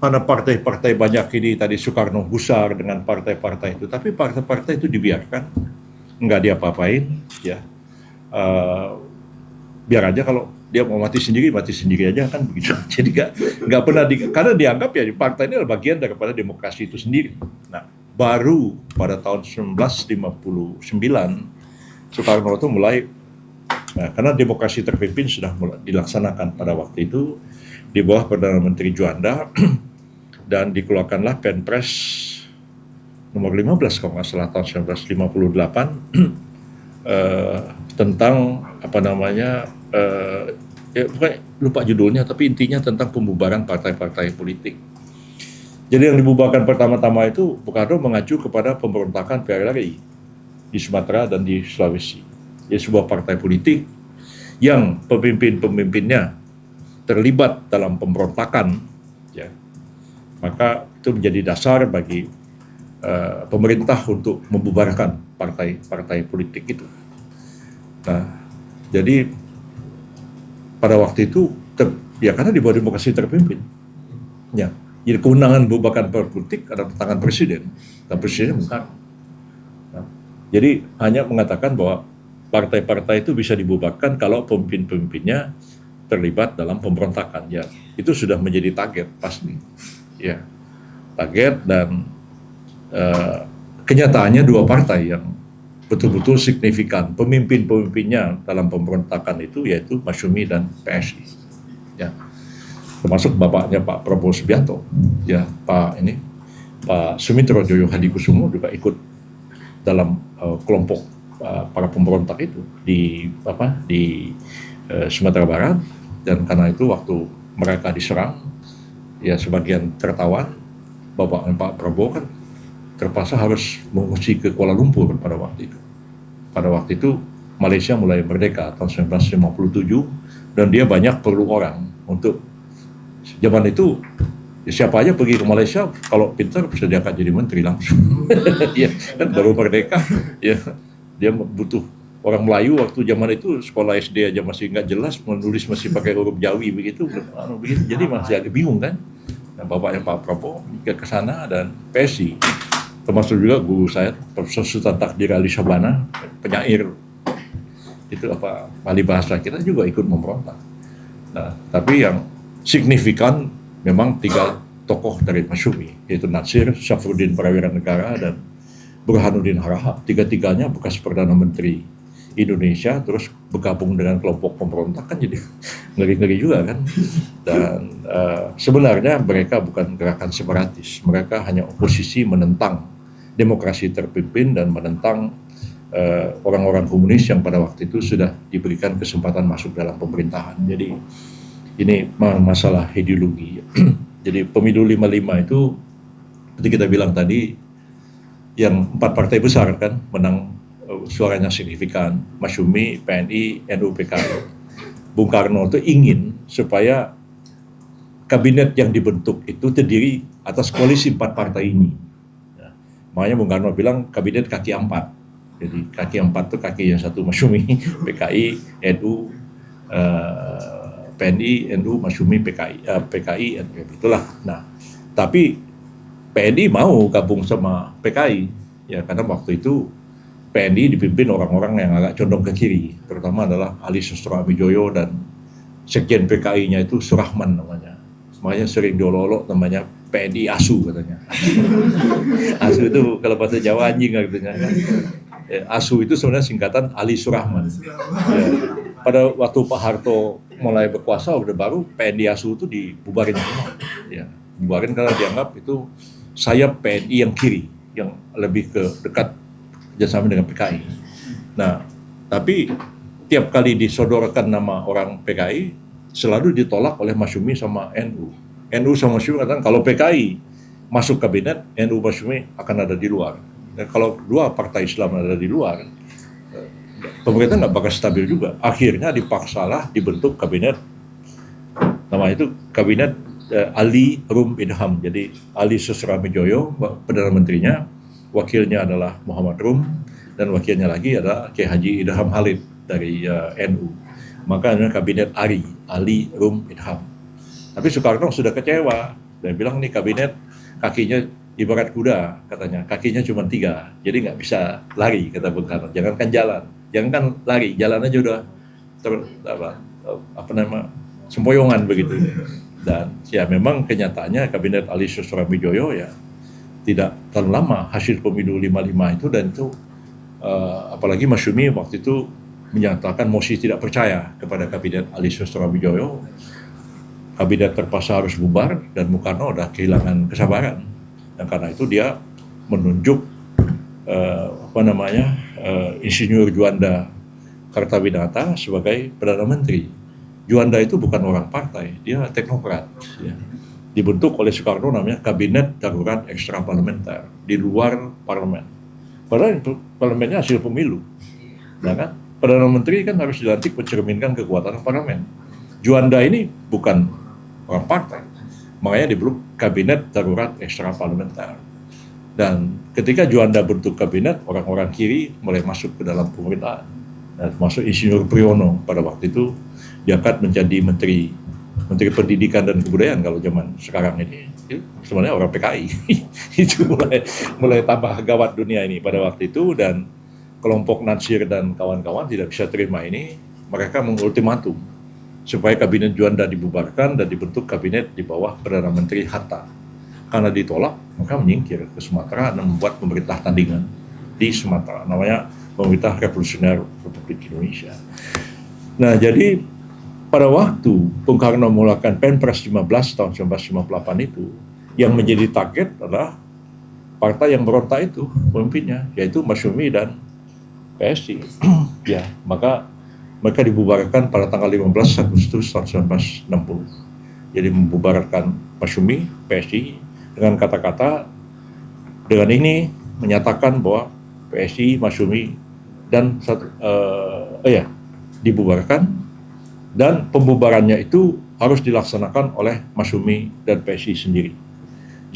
Speaker 1: mana partai-partai banyak ini tadi Soekarno gusar dengan partai-partai itu, tapi partai-partai itu dibiarkan, nggak diapa-apain, ya. Biar aja kalau dia mau mati sendiri aja kan begitu. Jadi nggak pernah karena dianggap ya partai ini adalah bagian daripada demokrasi itu sendiri. Nah, baru pada tahun 1959 Soekarno itu mulai, nah, karena demokrasi terpimpin sudah mulai dilaksanakan pada waktu itu di bawah Perdana Menteri Juanda dan dikeluarkanlah Perpres nomor 15 kalau nggak salah tahun 1958 tentang apa namanya bukan lupa judulnya, tapi intinya tentang pembubaran partai-partai politik. Jadi yang dibubarkan pertama-tama itu Bung Karno mengacu kepada pemberontakan PRRI di Sumatera dan di Sulawesi. Jadi sebuah partai politik yang pemimpin-pemimpinnya terlibat dalam pemberontakan, ya, maka itu menjadi dasar bagi pemerintah untuk membubarkan partai-partai politik itu. Nah, jadi pada waktu itu ya karena di bawah demokrasi terpimpin, ya, jadi kewenangan membubarkan partai politik ada di tangan presiden dan presiden bukan. Nah, jadi hanya mengatakan bahwa partai-partai itu bisa dibubarkan kalau pemimpin-pemimpinnya terlibat dalam pemberontakan. Ya, itu sudah menjadi target pasti. Ya, target dan kenyataannya dua partai yang betul-betul signifikan pemimpin-pemimpinnya dalam pemberontakan itu yaitu Masyumi dan PSI. Ya, termasuk bapaknya Pak Prabowo Subianto. Ya, Pak Sumitro Joyo Hadikusumo juga ikut dalam kelompok para pemberontak itu di Sumatera Barat, dan karena itu waktu mereka diserang ya sebagian tertawan, bapaknya Pak Prabowo kan terpaksa harus mengungsi ke Kuala Lumpur pada waktu itu. Pada waktu itu Malaysia mulai merdeka tahun 1957 dan dia banyak perlu orang untuk zaman itu ya siapa aja pergi ke Malaysia kalau pintar bisa diangkat jadi menteri langsung. Ya kan baru merdeka ya dia butuh orang Melayu waktu zaman itu sekolah SD aja masih nggak jelas, menulis masih pakai huruf Jawi begitu, jadi masih agak bingung kan. Nah, bapaknya Pak Prabowo ke sana dan PSI termasuk juga guru saya Profesor Sultan Takdir Ali Syabana, penyair itu ahli bahasa kita juga ikut memberontak. Nah, tapi yang signifikan memang 3 tokoh dari Masyumi, yaitu Natsir, Syafruddin Prawira Negara, dan Burhanuddin Harahap. Tiga-tiganya bekas Perdana Menteri Indonesia, terus bergabung dengan kelompok pemberontak kan jadi ngeri-ngeri juga kan. Dan sebenarnya mereka bukan gerakan separatis, mereka hanya oposisi menentang demokrasi terpimpin dan menentang orang-orang komunis yang pada waktu itu sudah diberikan kesempatan masuk dalam pemerintahan. Jadi ini masalah ideologi. Jadi pemilu 55 itu seperti kita bilang tadi, yang 4 partai besar kan menang, suaranya signifikan, Masyumi, PNI, NU, PKI. Bung Karno itu ingin supaya kabinet yang dibentuk itu terdiri atas koalisi 4 partai ini. Ya, makanya Bung Karno bilang kabinet kaki 4. Jadi kaki 4 itu kaki yang satu Masyumi, PKI, NU, PNI, NU, Masyumi, PKI, NU, itulah. Nah, tapi PNI mau gabung sama PKI, ya karena waktu itu PNI dipimpin orang-orang yang agak condong ke kiri, terutama adalah Ali Sustro Amijoyo dan sekjen PKI-nya itu Surahman namanya. Makanya sering diolok-olok namanya PNI ASU katanya. ASU itu kalau bahasa Jawa anjing katanya kan. ASU itu sebenarnya singkatan Ali Surahman. Ya, pada waktu Pak Harto mulai berkuasa Orde Baru, PNI ASU itu dibubarin semua. Ya, dibubarin karena dianggap itu sayap PNI yang kiri, yang lebih ke dekat kerjasama dengan PKI. Nah, tapi tiap kali disodorkan nama orang PKI, selalu ditolak oleh Masyumi sama NU. NU sama Masyumi katakan kalau PKI masuk kabinet, NU Masyumi akan ada di luar. Dan kalau dua partai Islam ada di luar, pemerintah nggak bakal stabil juga. Akhirnya dipaksalah dibentuk kabinet, nama itu kabinet Ali Rum Idham. Jadi Ali Susramijoyo Perdana Menterinya, wakilnya adalah Muhammad Rum, dan wakilnya lagi adalah Kiai Haji Idham Halid dari NU. Maka ada kabinet Ali Rum Idham. Tapi Soekarno sudah kecewa. Dia bilang nih kabinet kakinya ibarat kuda, katanya. Kakinya cuma 3, jadi nggak bisa lari, kata Bung Karno. Jangankan jalan, jangankan lari, jalan aja udah sempoyongan begitu. Dan ya memang kenyataannya kabinet Ali Susramijoyo ya tidak terlalu lama hasil pemilu 55 itu, dan itu apalagi Masyumi waktu itu menyatakan mosi tidak percaya kepada kabinet Ali Susramijoyo. Kabinet terpaksa harus bubar dan Bung Karno udah kehilangan kesabaran, dan karena itu dia menunjuk Insinyur Juanda Kartawinata sebagai Perdana Menteri. Juanda itu bukan orang partai, dia teknokrat. Ya. Dibentuk oleh Soekarno namanya Kabinet Darurat Ekstra Parlementer di luar parlemen. Padahal parlemennya hasil pemilu, nah kan? Perdana Menteri kan harus dilantik mencerminkan kekuatan parlemen. Juanda ini bukan orang partai, makanya dibentuk Kabinet Darurat Ekstra Parlementer. Dan ketika Juanda bentuk kabinet, orang-orang kiri mulai masuk ke dalam pemerintahan. Dan masuk Insinyur Priyono pada waktu itu diangkat menjadi Menteri Pendidikan dan Kebudayaan kalau zaman sekarang ini. Itu sebenarnya orang PKI. Itu mulai tambah gawat dunia ini pada waktu itu, dan kelompok Natsir dan kawan-kawan tidak bisa terima ini. Mereka mengultimatum supaya kabinet Juanda dibubarkan dan dibentuk kabinet di bawah Perdana Menteri Hatta. Karena ditolak, maka menyingkir ke Sumatera dan membuat pemerintah tandingan di Sumatera, namanya Pemerintah Revolusioner Republik Indonesia. Nah, jadi pada waktu Bung Karno memulakan Penpres 15 tahun 1958 itu, yang menjadi target adalah partai yang berontak itu, pemimpinnya, yaitu Masyumi dan PSI. Ya, maka mereka dibubarkan pada tanggal 15 Agustus tahun 1960. Jadi membubarkan Masyumi, PSI, dengan kata-kata, dengan ini menyatakan bahwa PSI, Masyumi, dan dibubarkan, dan pembubarannya itu harus dilaksanakan oleh Masyumi dan PSI sendiri.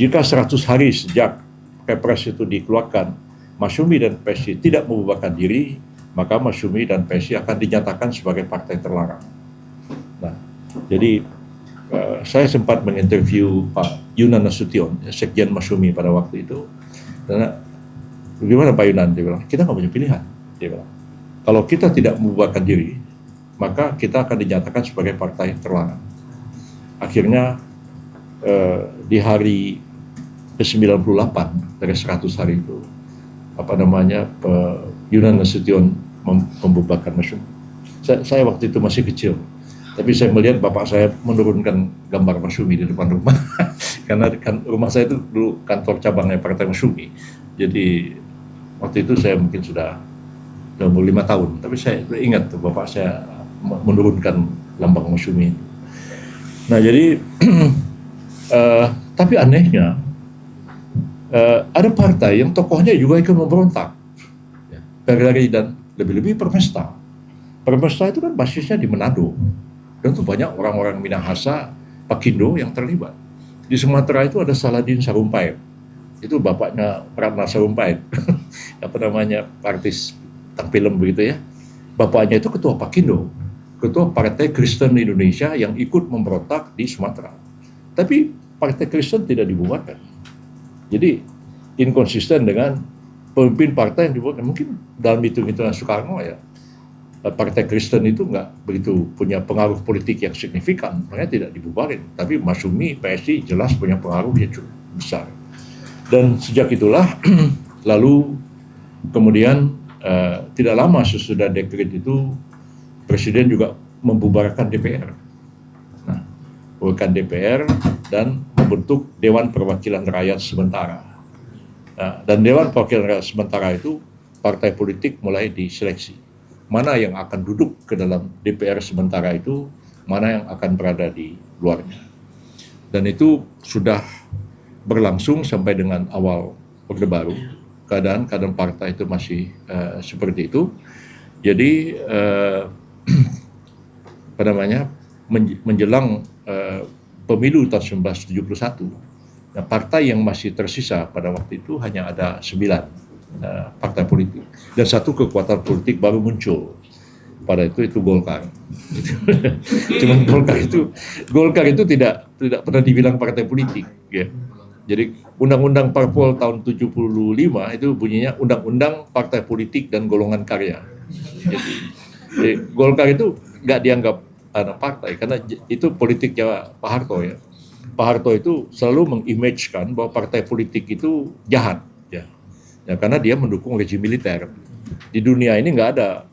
Speaker 1: Jika 100 hari sejak Kepres itu dikeluarkan, Masyumi dan PSI tidak membubarkan diri, maka Masyumi dan PSI akan dinyatakan sebagai partai terlarang. Nah, jadi saya sempat menginterview Pak Yunan Nasution, Sekjen Masyumi pada waktu itu. Dan bagaimana Pak Yunan? Dia bilang, kita nggak punya pilihan. Dia bilang, kalau kita tidak membubarkan diri, maka kita akan dinyatakan sebagai partai terlarang. Akhirnya di hari ke-98 dari 100 hari itu, Yunan Nasution membubarkan Masyumi. Saya waktu itu masih kecil, tapi saya melihat bapak saya menurunkan gambar Masyumi di depan rumah. Karena rumah saya itu dulu kantor cabangnya Partai Masyumi. Jadi waktu itu saya mungkin sudah umur 5 tahun, tapi saya ingat tuh bapak saya menurunkan lambang Masyumi. Nah, jadi tapi anehnya ada partai yang tokohnya juga ikut memberontak, PRRI dan lebih-lebih Permesta. Permesta itu kan basisnya di Manado, dan itu banyak orang-orang Minahasa, Pakindo yang terlibat. Di Sumatera itu ada Saladin Sarumpait, itu bapaknya Ratna Sarumpait, artis tentang film begitu ya. Bapaknya itu ketua Pakindo, ketua Partai Kristen Indonesia yang ikut memberontak di Sumatera. Tapi Partai Kristen tidak dibubarkan. Jadi inkonsisten dengan pemimpin partai yang dibuat. Mungkin dalam hitung-hitungan Soekarno ya, Partai Kristen itu nggak begitu punya pengaruh politik yang signifikan, makanya tidak dibubarin. Tapi Masyumi, PSI jelas punya pengaruh yang cukup besar. Dan sejak itulah lalu kemudian tidak lama sesudah dekret itu, Presiden juga membubarkan DPR. Nah, membubarkan DPR dan membentuk Dewan Perwakilan Rakyat sementara. Nah, dan Dewan Perwakilan Rakyat sementara itu partai politik mulai diseleksi. Mana yang akan duduk ke dalam DPR sementara itu, mana yang akan berada di luarnya. Dan itu sudah berlangsung sampai dengan awal Orde Baru. Keadaan partai itu masih seperti itu. Jadi apa namanya, menjelang pemilu tahun 1971, nah, partai yang masih tersisa pada waktu itu hanya ada 9 partai politik, dan satu kekuatan politik baru muncul pada itu Golkar. Cuman Golkar itu tidak pernah dibilang partai politik, ya. Jadi Undang-Undang Parpol tahun 75 itu bunyinya Undang-Undang Partai Politik dan Golongan Karya. Jadi Golkar itu nggak dianggap partai karena itu politiknya Pak Harto, ya. Pak Harto itu selalu mengimagekan bahwa partai politik itu jahat, ya. Ya, karena dia mendukung rejim militer. Di dunia ini nggak ada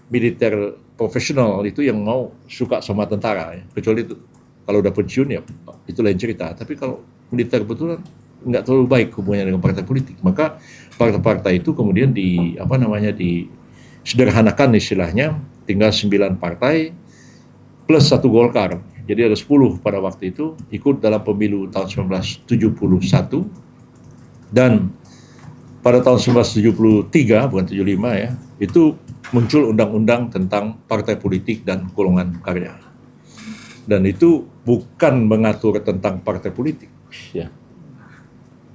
Speaker 1: militer profesional itu yang mau suka sama tentara, ya. Kecuali itu kalau udah pensiun, ya itu lain cerita. Tapi kalau militer betulan nggak terlalu baik hubungannya dengan partai politik. Maka partai-partai itu kemudian disederhanakan istilahnya, tinggal 9 partai plus 1 Golkar. Jadi ada 10 pada waktu itu ikut dalam pemilu tahun 1971, dan pada tahun 1973, bukan 75 ya, itu muncul undang-undang tentang partai politik dan golongan karya. Dan itu bukan mengatur tentang partai politik, ya.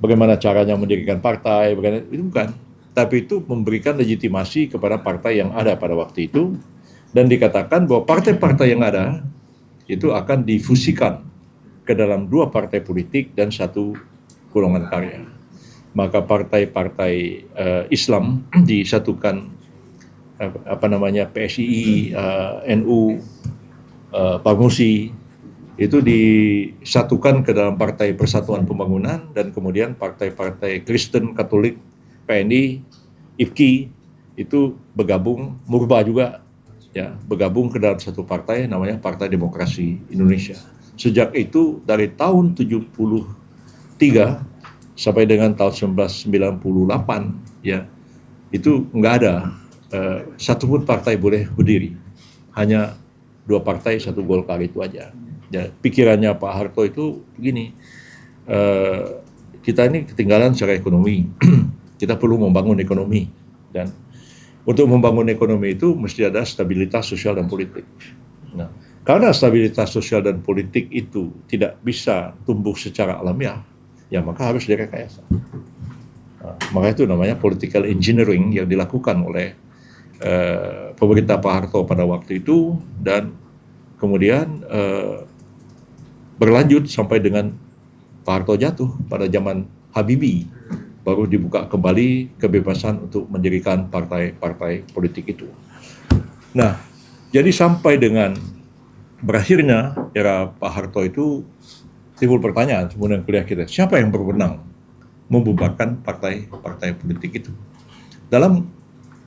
Speaker 1: Bagaimana caranya mendirikan partai, itu bukan. Tapi itu memberikan legitimasi kepada partai yang ada pada waktu itu, dan dikatakan bahwa partai-partai yang ada itu akan difusikan ke dalam 2 partai politik dan 1 golongan karya. Maka partai-partai Islam disatukan, PSII, NU, Parmusi, itu disatukan ke dalam Partai Persatuan Pembangunan, dan kemudian partai-partai Kristen, Katolik, PNI, IPKI itu bergabung, Murba juga, ya, bergabung ke dalam satu partai namanya Partai Demokrasi Indonesia. Sejak itu dari tahun 73 sampai dengan tahun 1998, ya, itu nggak ada satu pun partai boleh berdiri, hanya 2 partai, 1 Golkar itu aja. Ya, pikirannya Pak Harto itu begini, kita ini ketinggalan secara ekonomi, kita perlu membangun ekonomi, dan untuk membangun ekonomi itu mesti ada stabilitas sosial dan politik. Nah, karena stabilitas sosial dan politik itu tidak bisa tumbuh secara alamiah, ya maka harus direkayasa. Maka itu namanya political engineering yang dilakukan oleh pemerintah Pak Harto pada waktu itu, dan kemudian berlanjut sampai dengan Pak Harto jatuh pada zaman Habibie, baru dibuka kembali kebebasan untuk mendirikan partai-partai politik itu. Nah, jadi sampai dengan berakhirnya era Pak Harto itu timbul pertanyaan sebenarnya kuliah kita, siapa yang berwenang membubarkan partai-partai politik itu? Dalam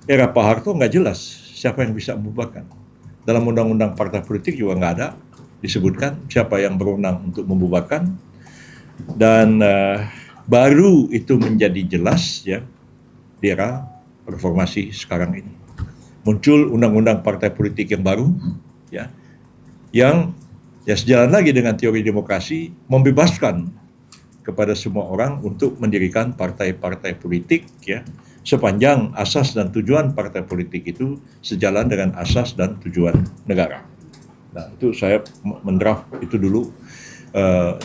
Speaker 1: era Pak Harto nggak jelas siapa yang bisa membubarkan. Dalam undang-undang partai politik juga nggak ada disebutkan siapa yang berwenang untuk membubarkan, dan baru itu menjadi jelas, ya, di era reformasi sekarang ini. Muncul undang-undang partai politik yang baru, ya, yang sejalan lagi dengan teori demokrasi, membebaskan kepada semua orang untuk mendirikan partai-partai politik, ya, sepanjang asas dan tujuan partai politik itu sejalan dengan asas dan tujuan negara. Nah, itu saya mendraft itu dulu,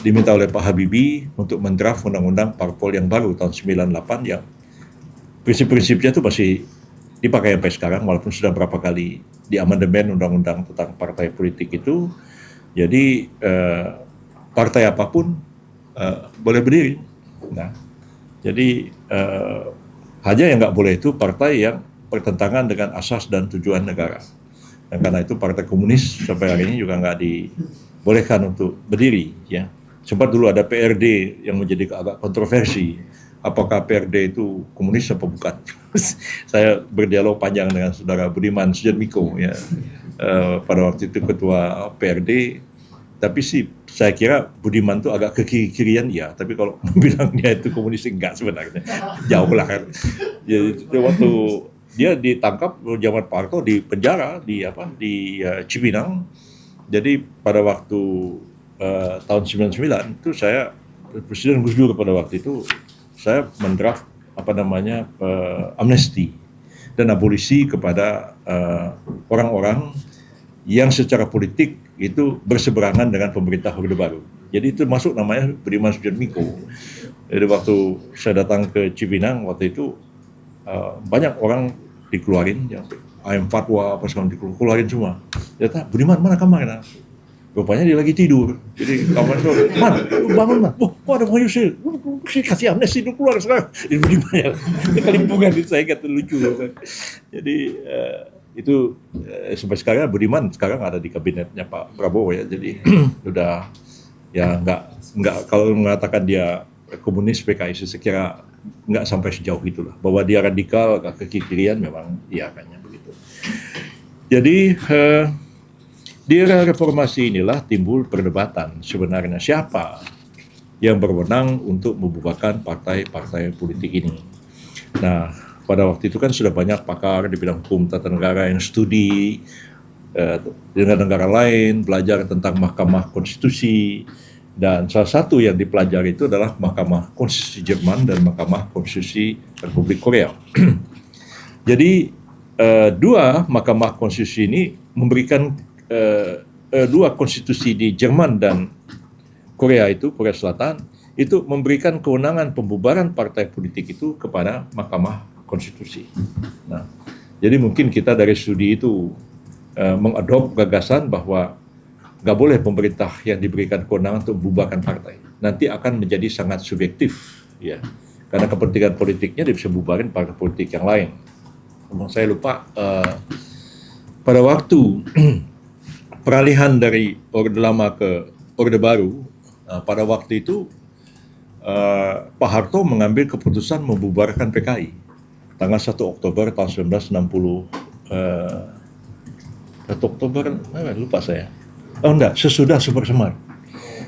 Speaker 1: diminta oleh Pak Habibie untuk mendraft undang-undang parpol yang baru tahun 98, yang prinsip-prinsipnya itu masih dipakai sampai sekarang walaupun sudah berapa kali diamandemen undang-undang tentang partai politik itu. Jadi partai apapun boleh berdiri. Nah, jadi hanya yang nggak boleh itu partai yang bertentangan dengan asas dan tujuan negara. Dan karena itu partai komunis sampai hari ini juga nggak dibolehkan untuk berdiri, ya. Sempat dulu ada PRD yang menjadi agak kontroversi. Apakah PRD itu komunis apa bukan? Saya berdialog panjang dengan saudara Budiman Sujatmiko, ya, pada waktu itu ketua PRD. Tapi sih saya kira Budiman itu agak ke kiri-kirian, ya. Tapi kalau bilang dia itu komunis enggak sebenarnya, jauh lah kan. Jadi waktu dia ditangkap zaman Pak Harto di penjara di Cipinang. Jadi pada waktu tahun 99 itu saya Presiden Gus Dur pada waktu itu saya mendraft amnesti dan abolisi kepada orang-orang yang secara politik itu berseberangan dengan pemerintah Orde Baru. Jadi itu masuk namanya Budiman Sujatmiko. Jadi waktu saya datang ke Cipinang waktu itu banyak orang dikeluarin, yang ayam fatwa apa segala dikeluarin semua. Ternyata Budiman mana kamarnya? Rupanya dia lagi tidur. Jadi kawan itu, man, bangun man. Wah, kok ada Bang Yusril? Saya kasih amnesti dulu keluar sekarang. Jadi Budiman ya, kelimpungan itu saya kata lucu. Jadi itu sampai sekarang Budiman sekarang ada di kabinetnya Pak Prabowo ya. Jadi udah ya nggak kalau mengatakan dia komunis PKI saya kira nggak sampai sejauh itulah. Bahwa dia radikal ke kiri-kirian memang iya kayaknya begitu. Jadi di era reformasi inilah timbul perdebatan sebenarnya siapa yang berwenang untuk membubarkan partai-partai politik ini. Nah, pada waktu itu kan sudah banyak pakar di bidang hukum tata negara yang studi dengan negara lain, belajar tentang Mahkamah Konstitusi, dan salah satu yang dipelajari itu adalah Mahkamah Konstitusi Jerman dan Mahkamah Konstitusi Republik Korea. Jadi dua Mahkamah Konstitusi ini memberikan dua konstitusi di Jerman dan Korea Selatan itu memberikan kewenangan pembubaran partai politik itu kepada Mahkamah Konstitusi. Nah, jadi mungkin kita dari studi itu mengadop gagasan bahwa nggak boleh pemerintah yang diberikan kewenangan untuk membubarkan partai. Nanti akan menjadi sangat subjektif, ya, karena kepentingan politiknya dia bisa bubarin partai politik yang lain. Saya lupa pada waktu peralihan dari Orde Lama ke Orde Baru, pada waktu itu Pak Harto mengambil keputusan membubarkan PKI tanggal 1 Oktober tahun 1960. 1 Oktober, lupa saya. Oh enggak, sesudah Super Semar.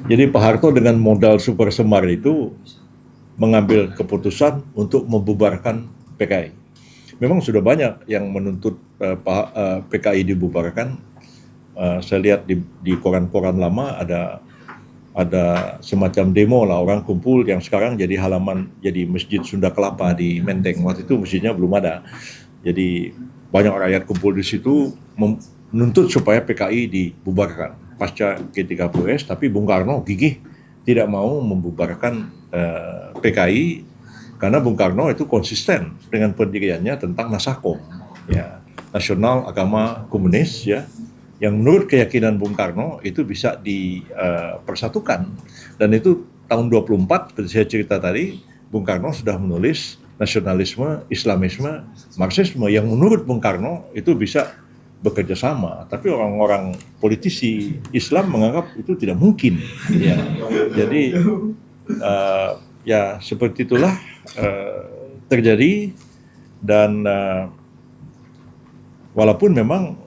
Speaker 1: Jadi Pak Harto dengan modal Super Semar itu mengambil keputusan untuk membubarkan PKI. Memang sudah banyak yang menuntut PKI dibubarkan. Saya lihat di koran-koran lama ada semacam demo lah, orang kumpul yang sekarang jadi halaman, jadi Masjid Sunda Kelapa di Menteng. Waktu itu masjidnya belum ada. Jadi banyak rakyat kumpul di situ menuntut supaya PKI dibubarkan pasca G30S, tapi Bung Karno gigih tidak mau membubarkan PKI karena Bung Karno itu konsisten dengan pendiriannya tentang Nasakom, ya, Nasional Agama Komunis, ya, yang menurut keyakinan Bung Karno itu bisa dipersatukan. Dan itu tahun 24, seperti saya cerita tadi, Bung Karno sudah menulis nasionalisme, Islamisme, Marxisme yang menurut Bung Karno itu bisa bekerja sama. Tapi orang-orang politisi Islam menganggap itu tidak mungkin. Ya. Jadi ya seperti itulah terjadi, dan walaupun memang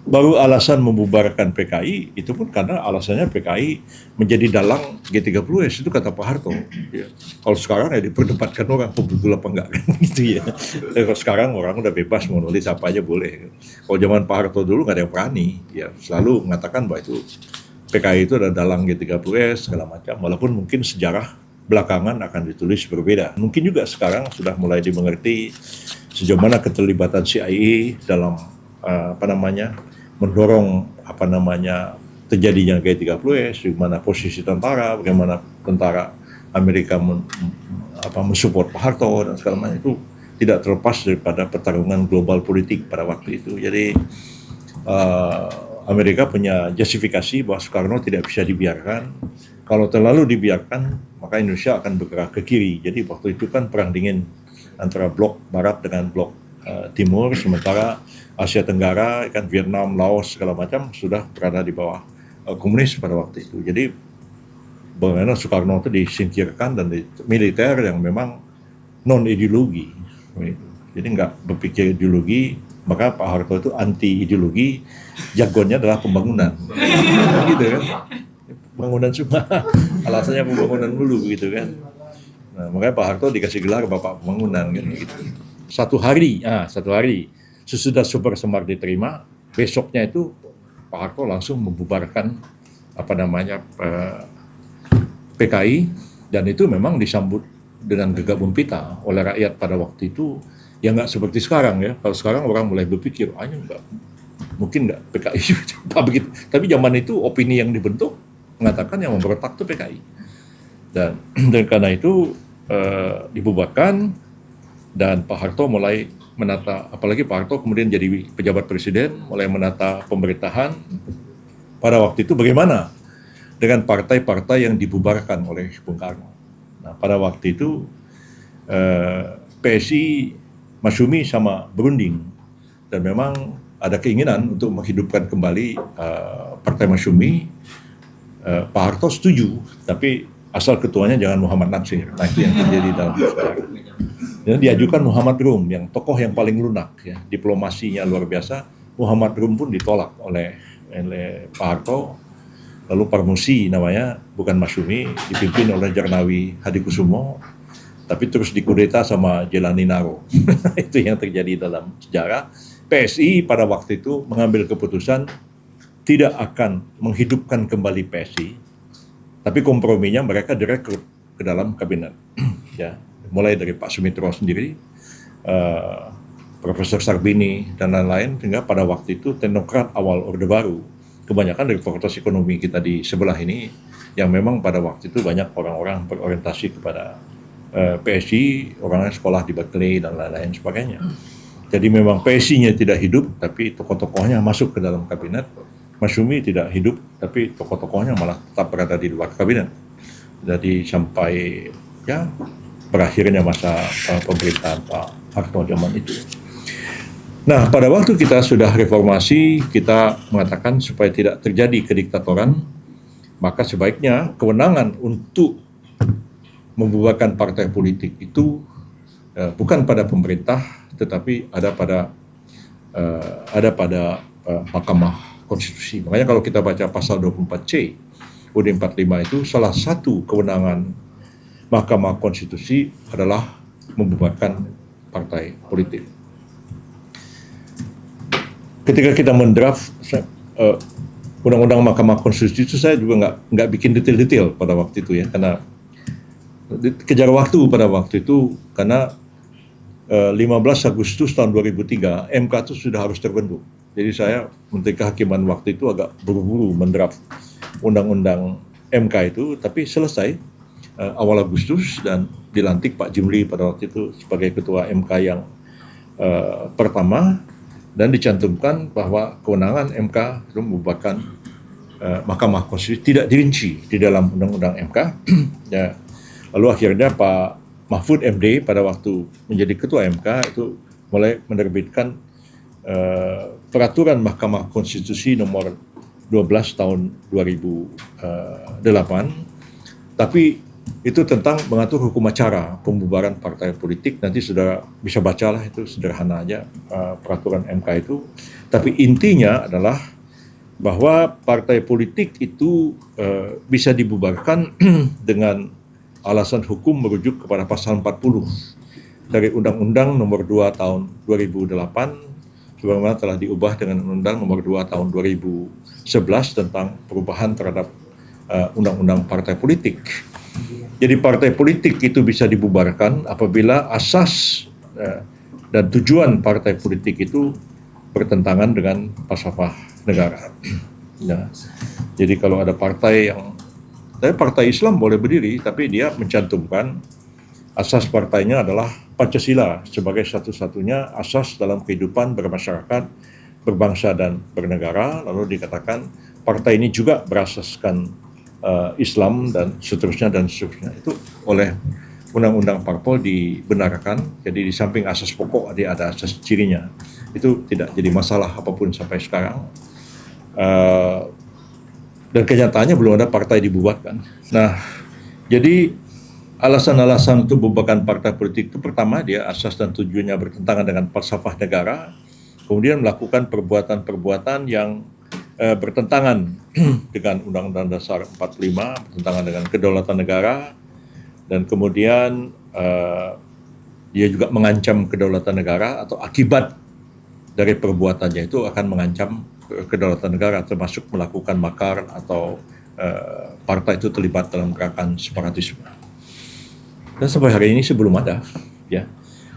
Speaker 1: baru alasan membubarkan PKI itu pun karena alasannya PKI menjadi dalang G30S, itu kata Pak Harto. Ya. Kalau sekarang ya diperdebatkan orang betul apa enggak kan gitu ya. Kalau sekarang orang udah bebas mau nulis apa aja boleh. Kalau zaman Pak Harto dulu nggak ada yang berani, ya selalu mengatakan bahwa itu PKI itu adalah dalang G30S segala macam. Walaupun mungkin sejarah belakangan akan ditulis berbeda. Mungkin juga sekarang sudah mulai dimengerti sejauh mana keterlibatan CIA dalam mendorong terjadinya G30S, di mana posisi tentara, bagaimana tentara Amerika mensupport Pak Harto dan segala macam, itu tidak terlepas daripada pertarungan global politik pada waktu itu. Jadi Amerika punya justifikasi bahwa Soekarno tidak bisa dibiarkan. Kalau terlalu dibiarkan, maka Indonesia akan bergerak ke kiri. Jadi waktu itu kan perang dingin antara blok Barat dengan blok Timur, sementara Asia Tenggara, kan Vietnam, Laos segala macam sudah berada di bawah komunis pada waktu itu. Jadi bagaimana Soekarno itu disingkirkan dan di militer yang memang non ideologi. Jadi nggak berpikir ideologi, maka Pak Harto itu anti ideologi, jargonnya adalah pembangunan. Gitu kan? Pembangunan semua, alasannya pembangunan dulu gitu kan. Nah, makanya Pak Harto dikasih gelar Bapak Pembangunan kan gitu. Satu hari sesudah Super Semar diterima, besoknya itu Pak Harto langsung membubarkan PKI, dan itu memang disambut dengan gegap gempita oleh rakyat pada waktu itu, ya nggak seperti sekarang ya. Kalau sekarang orang mulai berpikir, nggak, mungkin nggak PKI apa begitu. Tapi zaman itu opini yang dibentuk mengatakan yang memberontak itu PKI. Dan karena itu dibubarkan, dan Pak Harto mulai menata, apalagi Pak Harto kemudian jadi pejabat presiden, mulai menata pemerintahan. Pada waktu itu bagaimana dengan partai-partai yang dibubarkan oleh Bung Karno. Nah, pada waktu itu PSI, Masyumi sama berunding, dan memang ada keinginan untuk menghidupkan kembali Partai Masyumi. Pak Harto setuju, tapi asal ketuanya jangan Muhammad Natsir. Nah, itu yang terjadi dalam sejarah. Dan diajukan Muhammad Rum, yang tokoh yang paling lunak, ya, diplomasinya luar biasa. Muhammad Rum pun ditolak oleh Pak Harto. Lalu Parmusi namanya, bukan Masyumi, dipimpin oleh Jarnawi Hadikusumo, tapi terus dikudeta sama Jelani Naro. Itu yang terjadi dalam sejarah. PSI pada waktu itu mengambil keputusan tidak akan menghidupkan kembali PSI, tapi komprominya mereka direkrut ke dalam kabinet. Ya, mulai dari Pak Sumitro sendiri, Profesor Sarbini, dan lain-lain, sehingga pada waktu itu teknokrat awal Orde Baru, kebanyakan dari fakultas ekonomi kita di sebelah ini, yang memang pada waktu itu banyak orang-orang berorientasi kepada PSI, orang yang sekolah di Berkeley, dan lain-lain sebagainya. Jadi memang PSI-nya tidak hidup, tapi tokoh-tokohnya masuk ke dalam kabinet. Masyumi tidak hidup, tapi tokoh-tokohnya malah tetap berada di luar kabinet. Jadi sampai ya berakhirnya masa pemerintahan Pak Harto zaman itu. Nah, pada waktu kita sudah reformasi, kita mengatakan supaya tidak terjadi kediktatoran, maka sebaiknya kewenangan untuk membubarkan partai politik itu bukan pada pemerintah, tetapi ada pada Mahkamah Konstitusi. Makanya kalau kita baca pasal 24C UUD 45 itu, salah satu kewenangan Mahkamah Konstitusi adalah membubarkan partai politik. Ketika kita mendraft Undang-Undang Mahkamah Konstitusi itu, saya juga nggak bikin detail-detail pada waktu itu ya, karena kejar waktu pada waktu itu, karena 15 Agustus tahun 2003 MK itu sudah harus terbentuk. Jadi saya Menteri Kehakiman waktu itu agak buru-buru mendraft Undang-Undang MK itu, tapi selesai awal Agustus, dan dilantik Pak Jimli pada waktu itu sebagai Ketua MK yang pertama, dan dicantumkan bahwa kewenangan MK itu membubarkan Mahkamah Konstitusi tidak dirinci di dalam Undang-Undang MK. Ya, lalu akhirnya Pak Mahfud MD pada waktu menjadi Ketua MK itu mulai menerbitkan Peraturan Mahkamah Konstitusi nomor 12 tahun 2008, tapi itu tentang mengatur hukum acara pembubaran partai politik. Nanti sudah bisa bacalah, itu sederhana aja peraturan MK itu. Tapi intinya adalah bahwa partai politik itu bisa dibubarkan dengan alasan hukum merujuk kepada pasal 40 dari Undang-Undang nomor 2 tahun 2008, sebagaimana telah diubah dengan Undang-Undang nomor 2 tahun 2011 tentang perubahan terhadap Undang-Undang Partai Politik. Jadi partai politik itu bisa dibubarkan apabila asas dan tujuan partai politik itu bertentangan dengan falsafah negara. Ya. Jadi kalau ada partai partai Islam boleh berdiri, tapi dia mencantumkan asas partainya adalah Pancasila sebagai satu-satunya asas dalam kehidupan bermasyarakat, berbangsa dan bernegara. Lalu dikatakan partai ini juga berasaskan Islam dan seterusnya dan seterusnya. Itu oleh Undang-Undang Parpol dibenarkan. Jadi di samping asas pokok ada asas cirinya. Itu tidak jadi masalah apapun sampai sekarang. Dan kenyataannya belum ada partai dibubarkan. Nah, jadi alasan-alasan untuk membubarkan partai politik itu, pertama dia asas dan tujuannya bertentangan dengan falsafah negara, kemudian melakukan perbuatan-perbuatan yang bertentangan dengan Undang-Undang Dasar 45, bertentangan dengan kedaulatan negara, dan kemudian dia juga mengancam kedaulatan negara, atau akibat dari perbuatannya itu akan mengancam kedaulatan negara, termasuk melakukan makar atau partai itu terlibat dalam gerakan separatisme. Dan sampai hari ini sih belum ada, ya.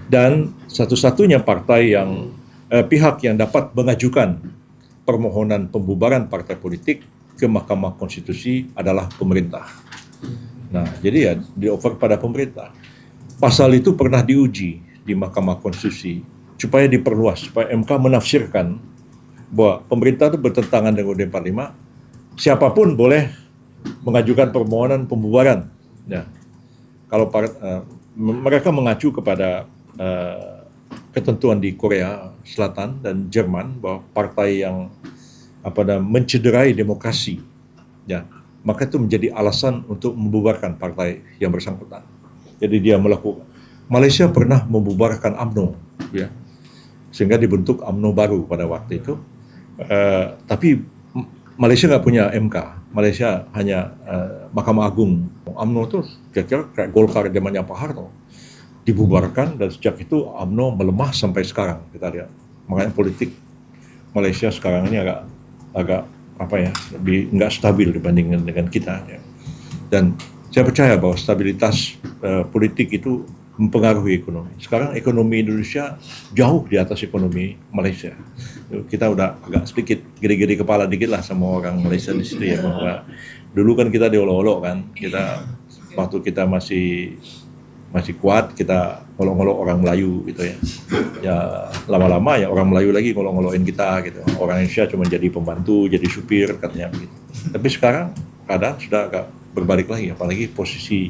Speaker 1: Dan satu-satunya partai yang pihak yang dapat mengajukan permohonan pembubaran partai politik ke Mahkamah Konstitusi adalah pemerintah. Nah, jadi ya dioper pada pemerintah. Pasal itu pernah diuji di Mahkamah Konstitusi supaya diperluas, supaya MK menafsirkan bahwa pemerintah itu bertentangan dengan UUD 45, siapapun boleh mengajukan permohonan pembubaran. Ya. Kalau mereka mengacu kepada ketentuan di Korea Selatan dan Jerman bahwa partai yang mencederai demokrasi, ya, maka itu menjadi alasan untuk membubarkan partai yang bersangkutan. Jadi dia melakukan. Malaysia pernah membubarkan UMNO, ya, sehingga dibentuk UMNO baru pada waktu itu. Tapi Malaysia nggak punya MK, Malaysia hanya Mahkamah Agung. UMNO itu kira-kira kayak Golkar zamannya Pak Harto, dibubarkan, dan sejak itu UMNO melemah sampai sekarang, kita lihat. Makanya politik Malaysia sekarang ini agak lebih nggak stabil dibandingkan dengan kita, ya. Dan saya percaya bahwa stabilitas politik itu mempengaruhi ekonomi. Sekarang ekonomi Indonesia jauh di atas ekonomi Malaysia. Kita udah agak sedikit gede-gede kepala dikit lah sama orang Malaysia di sini, ya, bahwa dulu kan kita diolok-olok kan, kita waktu kita masih kuat, kita ngolok-ngolok orang Melayu gitu, ya. Ya lama-lama ya orang Melayu lagi ngolok-ngolokin kita gitu. Orang Indonesia cuma jadi pembantu, jadi supir katanya begitu. Tapi sekarang keadaan sudah agak berbalik lagi, apalagi posisi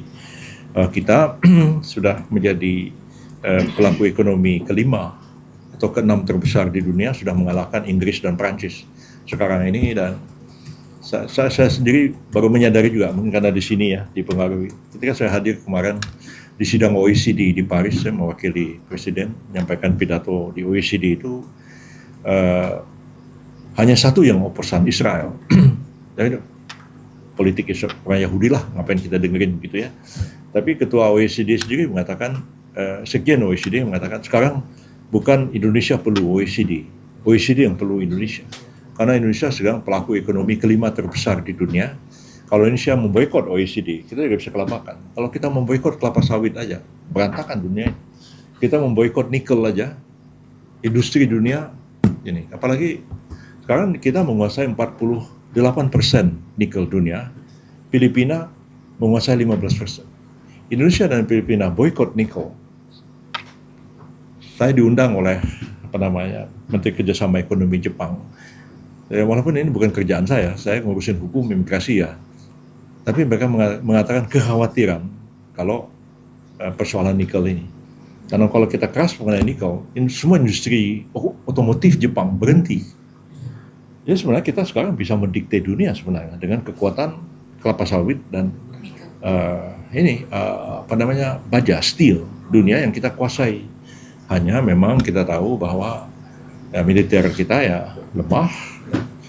Speaker 1: kita sudah menjadi pelaku ekonomi kelima atau keenam terbesar di dunia, sudah mengalahkan Inggris dan Prancis sekarang ini. Dan saya sendiri baru menyadari juga, mungkin karena di sini ya dipengaruhi. Ketika saya hadir kemarin di sidang OECD di Paris, saya mewakili Presiden menyampaikan pidato di OECD itu, hanya satu yang oposan, Israel. Jadi politik orang Yahudi lah, ngapain kita dengerin gitu, ya. Tapi ketua OECD sendiri mengatakan, sekjen OECD mengatakan sekarang bukan Indonesia perlu OECD, OECD yang perlu Indonesia. Karena Indonesia sedang pelaku ekonomi kelima terbesar di dunia. Kalau Indonesia memboikot OECD, kita tidak bisa kelabakan. Kalau kita memboikot kelapa sawit aja, berantakan dunia. Kita memboikot nikel aja, industri dunia ini. Apalagi sekarang kita menguasai 48% nikel dunia, Filipina menguasai 15%. Indonesia dan Filipina boikot nikel. Saya diundang oleh Menteri Kerjasama Ekonomi Jepang. Walaupun ini bukan kerjaan saya ngurusin hukum imigrasi, ya. Tapi mereka mengatakan kekhawatiran kalau persoalan nikel ini. Karena kalau kita keras mengenai nikel, semua industri otomotif Jepang berhenti. Jadi sebenarnya kita sekarang bisa mendikte dunia sebenarnya dengan kekuatan kelapa sawit dan baja, steel dunia yang kita kuasai. Hanya memang kita tahu bahwa militer kita ya lemah,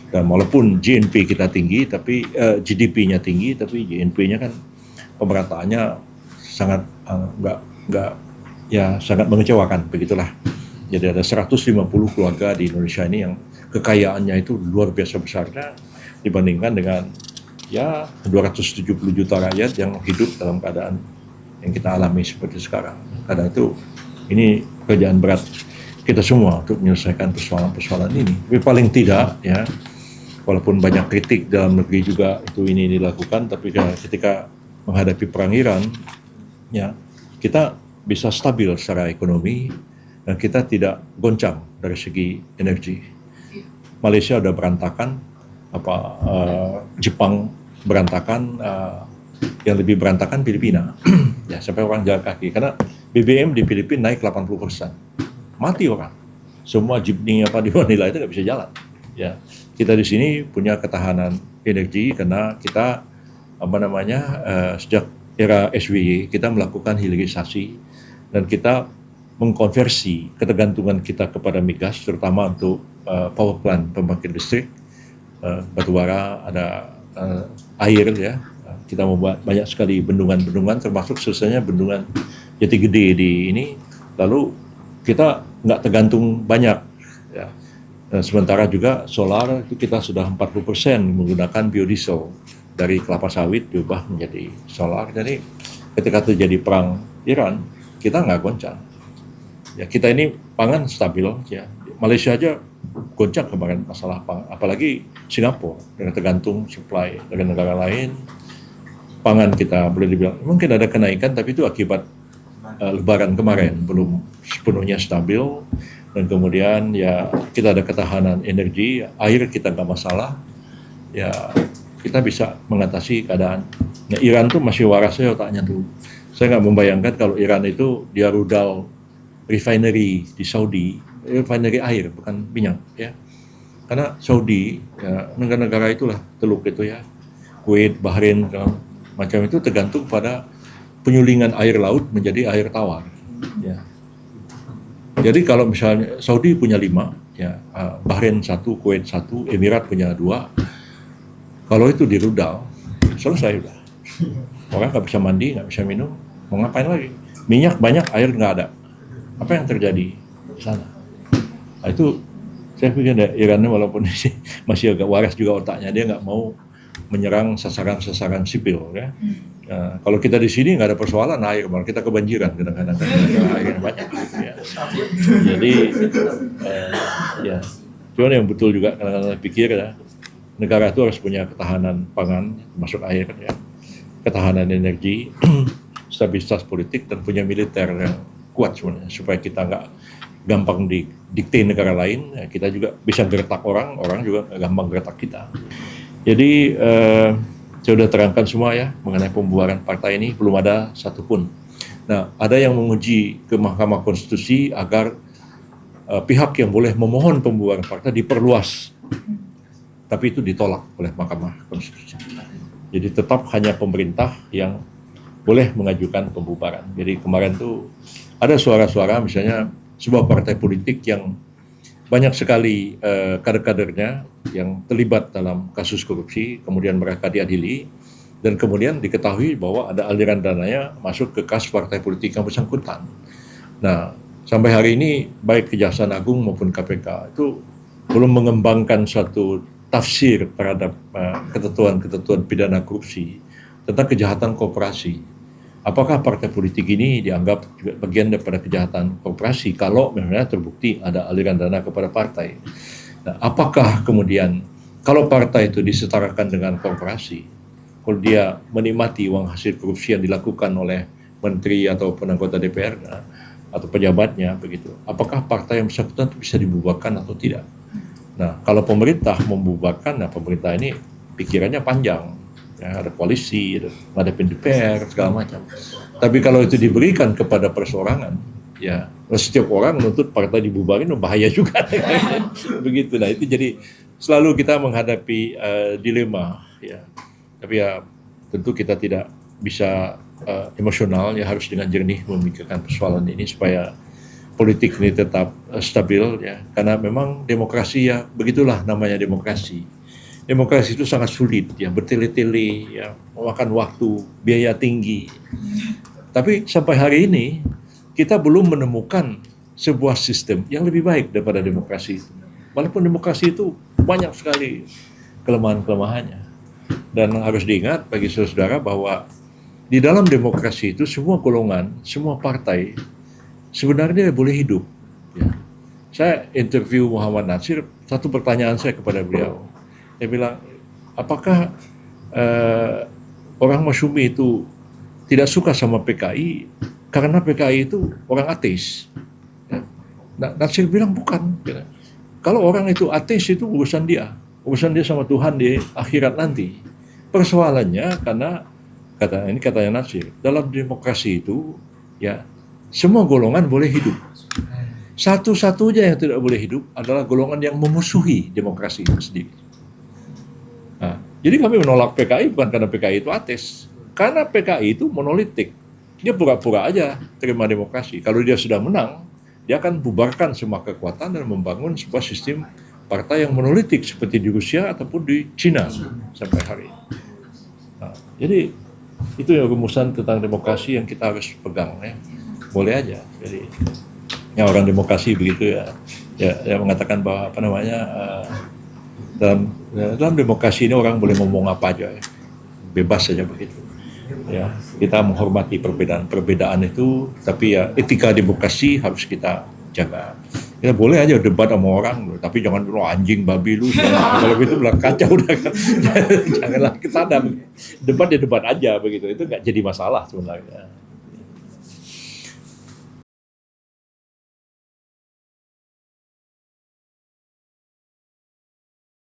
Speaker 1: dan walaupun GNP kita tinggi, tapi GDP-nya tinggi, tapi GNP-nya kan pemerataannya sangat sangat mengecewakan, begitulah. Jadi ada 150 keluarga di Indonesia ini yang kekayaannya itu luar biasa besarnya dibandingkan dengan 270 juta rakyat yang hidup dalam keadaan yang kita alami seperti sekarang. Karena itu ini pekerjaan berat kita semua untuk menyelesaikan persoalan-persoalan ini. Tapi paling tidak, ya, walaupun banyak kritik dalam negeri juga ini dilakukan, tapi ketika menghadapi perang Iran, ya, kita bisa stabil secara ekonomi dan kita tidak goncang dari segi energi. Malaysia udah berantakan, Jepang berantakan, yang lebih berantakan Filipina. Ya, sampai orang jalan kaki karena BBM di Filipina naik 80%. Mati orang. Semua jeepney di Manila itu nggak bisa jalan. Ya, kita di sini punya ketahanan energi karena kita sejak era SBY kita melakukan hilirisasi dan kita mengkonversi ketergantungan kita kepada migas, terutama untuk power plant pembangkit listrik, batubara, ada air, ya. Kita membuat banyak sekali bendungan-bendungan, termasuk selesainya bendungan Jati Gede di ini. Lalu kita nggak tergantung banyak, ya. Sementara juga solar itu kita sudah 40% menggunakan biodiesel dari kelapa sawit diubah menjadi solar. Jadi ketika terjadi perang Iran, kita nggak goncang. Ya, kita ini pangan stabil, ya. Malaysia aja goncang kemarin masalah pangan, apalagi Singapura dengan tergantung supply dari negara lain. Pangan kita boleh dibilang mungkin ada kenaikan, tapi itu akibat Lebaran kemarin belum sepenuhnya stabil, dan kemudian ya kita ada ketahanan energi, air kita nggak masalah, ya kita bisa mengatasi keadaan. Nah, Iran tuh masih waras ya otaknya tuh. Saya nggak membayangkan kalau Iran itu dia rudal refinery di Saudi, refinery air bukan minyak, ya. Karena Saudi, ya, negara-negara itulah Teluk itu ya, Kuwait, Bahrain, macam itu tergantung pada penyulingan air laut menjadi air tawar. Ya. Jadi kalau misalnya Saudi punya 5, ya, Bahrain 1, Kuwait 1, Emirat punya 2, kalau itu dirudal, selesai udah. Orang nggak bisa mandi, nggak bisa minum, mau ngapain lagi? Minyak banyak, air nggak ada. Apa yang terjadi di sana? Nah, itu saya pikir Iran walaupun masih agak waras juga otaknya, dia nggak mau menyerang sasaran-sasaran sipil, ya. Nah, kalau kita di sini nggak ada persoalan air, malah kita kebanjiran kadang-kadang airnya banyak. Ya. Jadi ya, cuman yang betul juga kadang-kadang pikir ya, negara itu harus punya ketahanan pangan, masuk air, ya, ketahanan energi, stabilitas politik, dan punya militer yang kuat sebenarnya, supaya kita nggak gampang didikte negara lain, ya, kita juga bisa gertak orang juga gampang gertak kita. Jadi saya sudah terangkan semua ya mengenai pembubaran partai ini, belum ada satupun. Nah, ada yang menguji ke Mahkamah Konstitusi agar pihak yang boleh memohon pembubaran partai diperluas, tapi itu ditolak oleh Mahkamah Konstitusi. Jadi tetap hanya pemerintah yang boleh mengajukan pembubaran. Jadi kemarin tuh ada suara-suara misalnya sebuah partai politik yang banyak sekali kader-kadernya yang terlibat dalam kasus korupsi, kemudian mereka diadili, dan kemudian diketahui bahwa ada aliran dananya masuk ke kas partai politik yang bersangkutan. Nah, sampai hari ini baik Kejaksaan Agung maupun KPK itu belum mengembangkan suatu tafsir terhadap ketentuan-ketentuan pidana korupsi tentang kejahatan korporasi. Apakah partai politik ini dianggap juga bagian daripada kejahatan korporasi kalau memang terbukti ada aliran dana kepada partai? Nah, apakah kemudian kalau partai itu disetarakan dengan korporasi, kalau dia menikmati uang hasil korupsi yang dilakukan oleh menteri atau anggota DPR atau pejabatnya begitu, apakah partai yang bersangkutan bisa dibubarkan atau tidak? Nah, kalau pemerintah membubarkan, nah pemerintah ini pikirannya panjang. Ya, ada koalisi, ada DPR, segala macam. Tapi kalau itu diberikan kepada perseorangan, ya setiap orang menuntut partai dibubarin, bahaya juga. Begitu. Nah, itu jadi selalu kita menghadapi dilema. Ya. Tapi ya tentu kita tidak bisa emosional, ya harus dengan jernih memikirkan persoalan ini supaya politik ini tetap stabil, ya. Karena memang demokrasi ya begitulah namanya demokrasi. Demokrasi itu sangat sulit, ya, bertele-tele, ya, memakan waktu, biaya tinggi. Tapi sampai hari ini kita belum menemukan sebuah sistem yang lebih baik daripada demokrasi itu. Walaupun demokrasi itu banyak sekali kelemahan-kelemahannya. Dan harus diingat bagi saudara bahwa di dalam demokrasi itu semua golongan, semua partai sebenarnya boleh hidup. Ya. Saya interview Muhammad Nasir, satu pertanyaan saya kepada beliau. Dia bilang, apakah orang Masyumi itu tidak suka sama PKI karena PKI itu orang ateis? Ya. Nah, Nasir bilang bukan. Ya. Kalau orang itu ateis itu urusan dia sama Tuhan di akhirat nanti. Persoalannya karena katanya Nasir, dalam demokrasi itu ya semua golongan boleh hidup. Satu-satunya yang tidak boleh hidup adalah golongan yang memusuhi demokrasi itu sendiri. Nah, jadi kami menolak PKI bukan karena PKI itu ateis, karena PKI itu monolitik. Dia pura-pura aja terima demokrasi. Kalau dia sudah menang, dia akan bubarkan semua kekuatan dan membangun sebuah sistem partai yang monolitik seperti di Rusia ataupun di Cina sampai hari ini. Nah, jadi itu yang rumusan tentang demokrasi yang kita harus pegang, ya. Boleh aja. Jadi ya orang demokrasi begitu ya mengatakan bahwa dalam demokrasi ini orang boleh ngomong apa aja, ya. Bebas saja begitu. Ya, kita menghormati perbedaan itu, tapi ya etika demokrasi harus kita jaga. Kita boleh aja debat sama orang, tapi jangan dulu anjing babi lu. Kalau gitu bilang kacau udah. Janganlah ke sana. Debat ya debat aja begitu. Itu nggak jadi masalah sebenarnya.